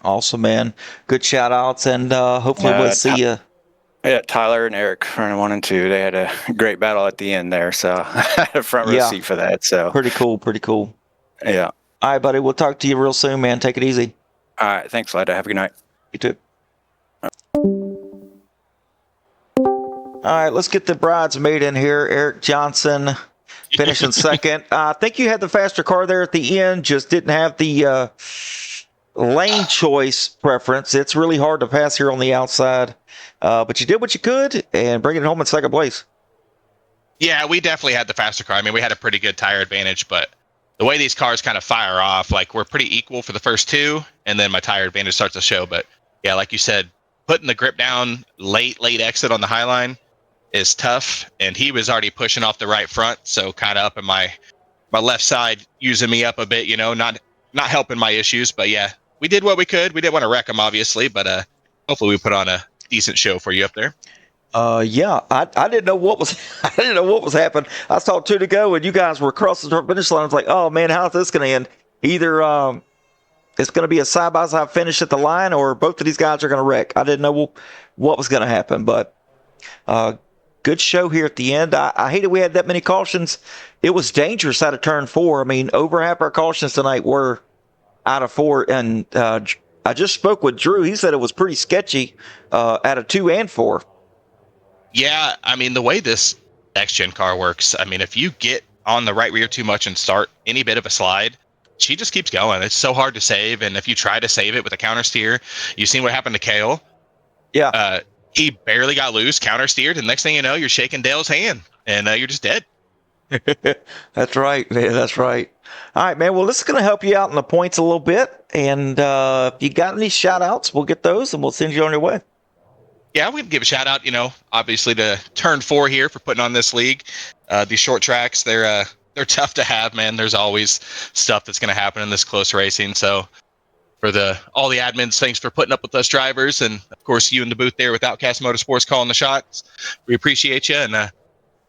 Awesome, man. Good shout outs, and hopefully we'll see you.
Yeah, Tyler and Eric running 1 and 2. They had a great battle at the end there, so I had a front row seat for that. So
pretty cool. Yeah. All right, buddy. We'll talk to you real soon, man. Take it easy.
All right. Thanks, Lida. Have a good night.
You too. All right, let's get the bridesmaid in here. Eric Johnson finishing second. I think you had the faster car there at the end, just didn't have the lane choice preference. It's really hard to pass here on the outside. But you did what you could and bring it home in second place.
Yeah, we definitely had the faster car. I mean, we had a pretty good tire advantage, but the way these cars kind of fire off, like we're pretty equal for the first 2, and then my tire advantage starts to show. But yeah, like you said, putting the grip down late exit on the high line is tough, and he was already pushing off the right front, so kind of up in my left side, using me up a bit, not helping my issues. But yeah, we did what we could. We didn't want to wreck him, obviously, but hopefully we put on a decent show for you up there.
Yeah, I didn't know what was happening. I saw 2 to go, and you guys were across the finish line. I was like, oh man, how's this going to end? Either it's going to be a side-by-side finish at the line, or both of these guys are going to wreck. I didn't know what was going to happen, but good show here at the end. I hated we had that many cautions. It was dangerous out of turn 4. I mean, over half our cautions tonight were out of 4. And I just spoke with Drew. He said it was pretty sketchy out of 2 and 4.
Yeah, I mean, the way this next-gen car works, I mean, if you get on the right rear too much and start any bit of a slide, she just keeps going. It's so hard to save, and if you try to save it with a counter steer, you've seen what happened to Kale.
Yeah.
He barely got loose, counter steered, and next thing you know, you're shaking Dale's hand, and you're just dead.
That's right, man. That's right. All right, man. Well, this is going to help you out in the points a little bit. And if you got any shout outs, we'll get those and we'll send you on your way.
Yeah, we can give a shout out, obviously to Turn 4 here for putting on this league. These short tracks, they're tough to have, man. There's always stuff that's going to happen in this close racing. So for all the admins, thanks for putting up with us drivers. And of course, you in the booth there with Outcast Motorsports calling the shots. We appreciate you. And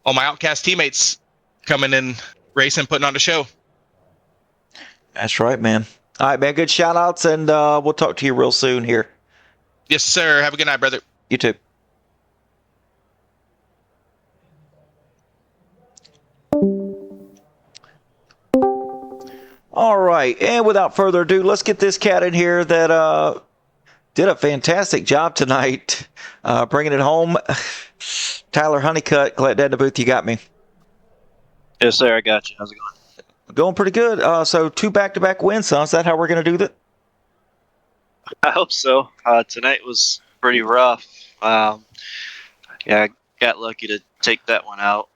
all my Outcast teammates coming in, racing, putting on the show.
That's right, man. All right, man. Good shout outs, and we'll talk to you real soon here.
Yes, sir. Have a good night, brother.
You too. All right, and without further ado, let's get this cat in here that did a fantastic job tonight bringing it home. Tyler Honeycutt, glad to have the booth. You got me.
Yes, sir. I got you. How's it going?
Going pretty good. So 2 back-to-back wins, huh? Is that how we're going to do that?
I hope so. Tonight was pretty rough. Yeah, I got lucky to take that one out.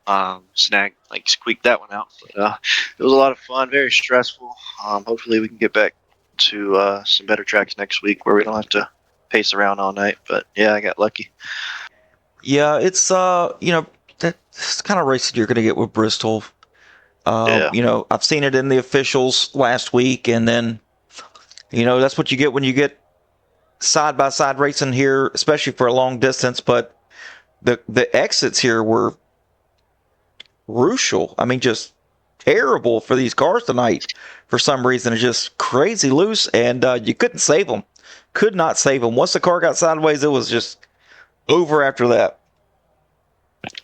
Squeaked that one out. But it was a lot of fun, very stressful. Hopefully we can get back to some better tracks next week where we don't have to pace around all night. But yeah, I got lucky.
Yeah, it's that's kind of racing you're going to get with Bristol.
Yeah.
I've seen it in the officials last week, and then that's what you get when you get side by side racing here, especially for a long distance. But the exits here were crucial. I mean, just terrible for these cars tonight. For some reason, it's just crazy loose, and you couldn't save them. Could not save them. Once the car got sideways, it was just over after that.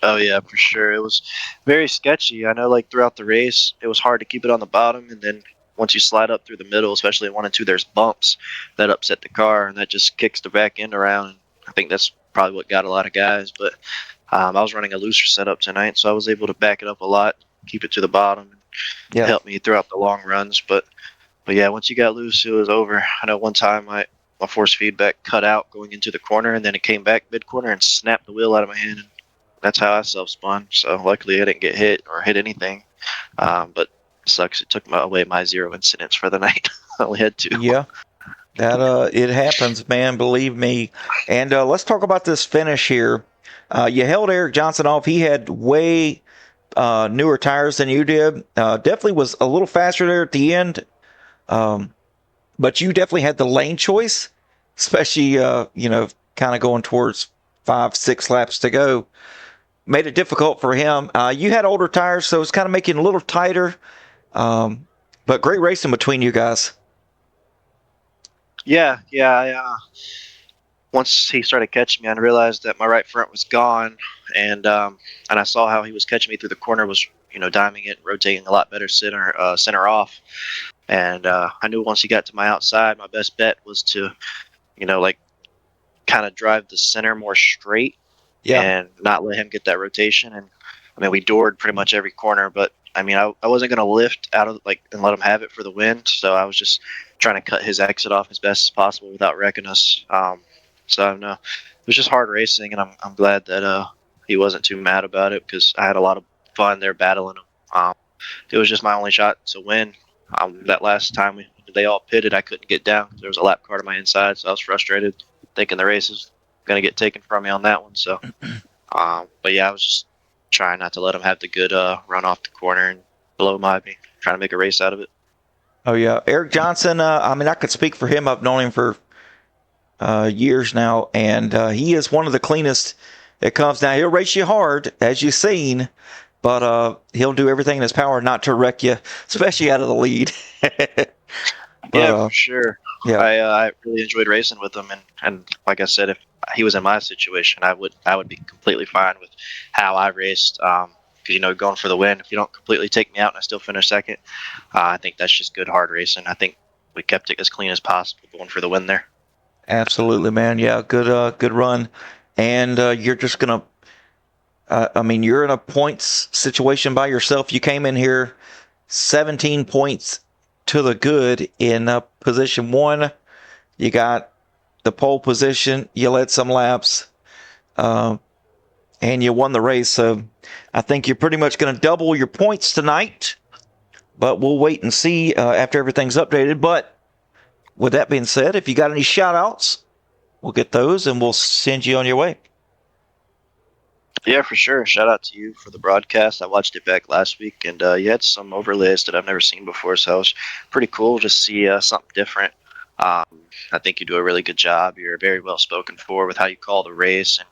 Oh yeah, for sure. It was very sketchy. I know, like throughout the race, it was hard to keep it on the bottom, and then once you slide up through the middle, especially in 1 and 2, there's bumps that upset the car, and that just kicks the back end around. I think that's probably what got a lot of guys. But I was running a looser setup tonight, so I was able to back it up a lot, keep it to the bottom, and help me throughout the long runs. But yeah, once you got loose, it was over. I know one time my force feedback cut out going into the corner, and then it came back mid corner and snapped the wheel out of my hand. And that's how I self-spun. So luckily I didn't get hit or hit anything. But it sucks. It took away my 0 incidents for the night. I only had 2.
Yeah, that it happens, man. Believe me. And let's talk about this finish here. You held Eric Johnson off. He had way newer tires than you did. Definitely was a little faster there at the end. But you definitely had the lane choice, especially kind of going towards 5-6 laps to go. Made it difficult for him. You had older tires, so it's kind of making it a little tighter. But great racing between you guys.
Yeah. Once he started catching me, I realized that my right front was gone, and I saw how he was catching me through the corner, was diming it, rotating a lot better center off, and I knew once he got to my outside, my best bet was to, kind of drive the center more straight, and not let him get that rotation. And I mean, we doored pretty much every corner, but I mean, I wasn't going to lift out of and let him have it for the win. So I was just trying to cut his exit off as best as possible without wrecking us. So no, it was just hard racing, and I'm glad that he wasn't too mad about it, because I had a lot of fun there battling him. It was just my only shot to win. That last time they all pitted, I couldn't get down because there was a lap car to my inside, so I was frustrated, thinking the race is going to get taken from me on that one. So, but yeah, I was just trying not to let him have the good run off the corner and blow by me, trying to make a race out of it.
Oh yeah, Eric Johnson. I mean, I could speak for him. I've known him for years now, and he is one of the cleanest that comes down. He'll race you hard, as you've seen, but he'll do everything in his power not to wreck you, especially out of the lead.
Yeah, for sure.
Yeah.
I really enjoyed racing with him, and like I said, if he was in my situation, I would be completely fine with how I raced. Because going for the win, if you don't completely take me out and I still finish second, I think that's just good hard racing. I think we kept it as clean as possible going for the win there.
Absolutely, man. Yeah, good run. And you're just gonna. I mean, you're in a points situation by yourself. You came in here 17 points to the good in position one. You got the pole position. You led some laps, and you won the race. So I think you're pretty much going to double your points tonight. But we'll wait and see after everything's updated. But with that being said, if you got any shout outs, we'll get those and we'll send you on your way.
Yeah, for sure. Shout out to you for the broadcast. I watched it back last week, and you had some overlays that I've never seen before, so it was pretty cool to see something different. I think you do a really good job. You're very well spoken for with how you call the race, and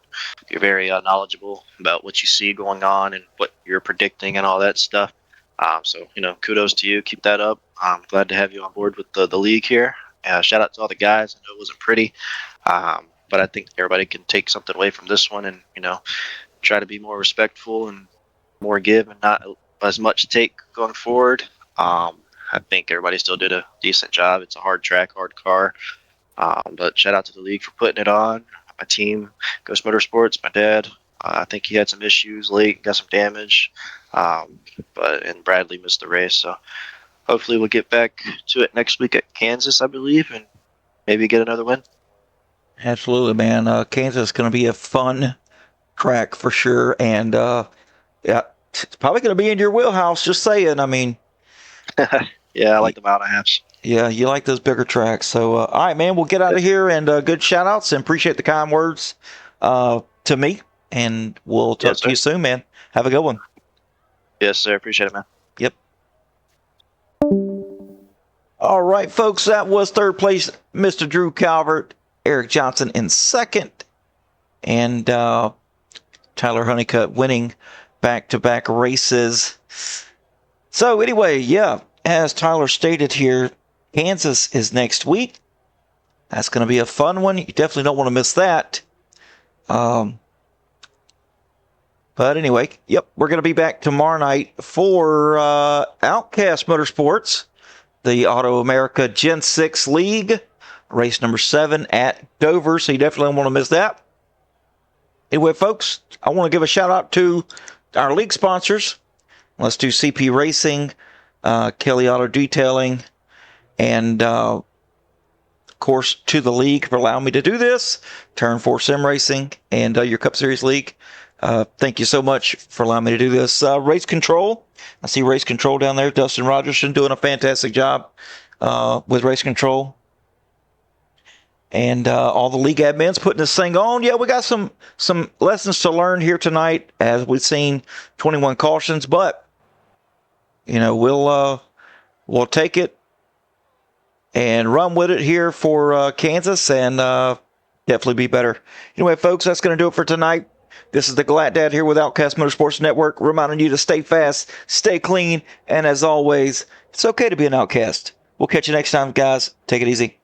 you're very knowledgeable about what you see going on and what you're predicting and all that stuff. So, kudos to you. Keep that up. I'm glad to have you on board with the league here. Shout out to all the guys. I know it wasn't pretty, but I think everybody can take something away from this one and, try to be more respectful and more give and not as much take going forward. I think everybody still did a decent job. It's a hard track, hard car. But shout out to the league for putting it on. My team, Ghost Motorsports, my dad. I think he had some issues late, got some damage. And Bradley missed the race. So hopefully we'll get back to it next week at Kansas, I believe, and maybe get another win.
Absolutely, man. Kansas is going to be a fun track for sure. And yeah, it's probably going to be in your wheelhouse. Just saying. I mean,
yeah, I like the mile and a halves.
Yeah, you like those bigger tracks. So, all right, man, we'll get out of here and good shout outs and appreciate the kind words to me. And we'll talk to you soon, man. Have a good one.
Yes, sir. Appreciate it, man.
Yep. All right, folks, that was third place, Mr. Drew Calvert, Eric Johnson in second, and Tyler Honeycutt winning back-to-back races. So anyway, yeah, as Tyler stated here, Kansas is next week. That's going to be a fun one. You definitely don't want to miss that. But anyway, yep, we're going to be back tomorrow night for Outcast Motorsports, the Auto America Gen 6 League, race number 7 at Dover, so you definitely don't want to miss that. Anyway, folks, I want to give a shout out to our league sponsors. Let's do CP Racing, Kelly Auto Detailing, and of course to the league for allowing me to do this, Turn 4 Sim Racing, and your Cup Series League. Thank you so much for allowing me to do this. Race Control, I see Race Control down there. Dustin Rogerson doing a fantastic job with Race Control. And all the league admins putting this thing on. Yeah, we got some lessons to learn here tonight as we've seen 21 cautions, but we'll take it and run with it here for Kansas and definitely be better. Anyway, folks, that's going to do it for tonight. This is the Glad Dad here with Outcast Motorsports Network, reminding you to stay fast, stay clean, and as always, it's okay to be an outcast. We'll catch you next time, guys. Take it easy.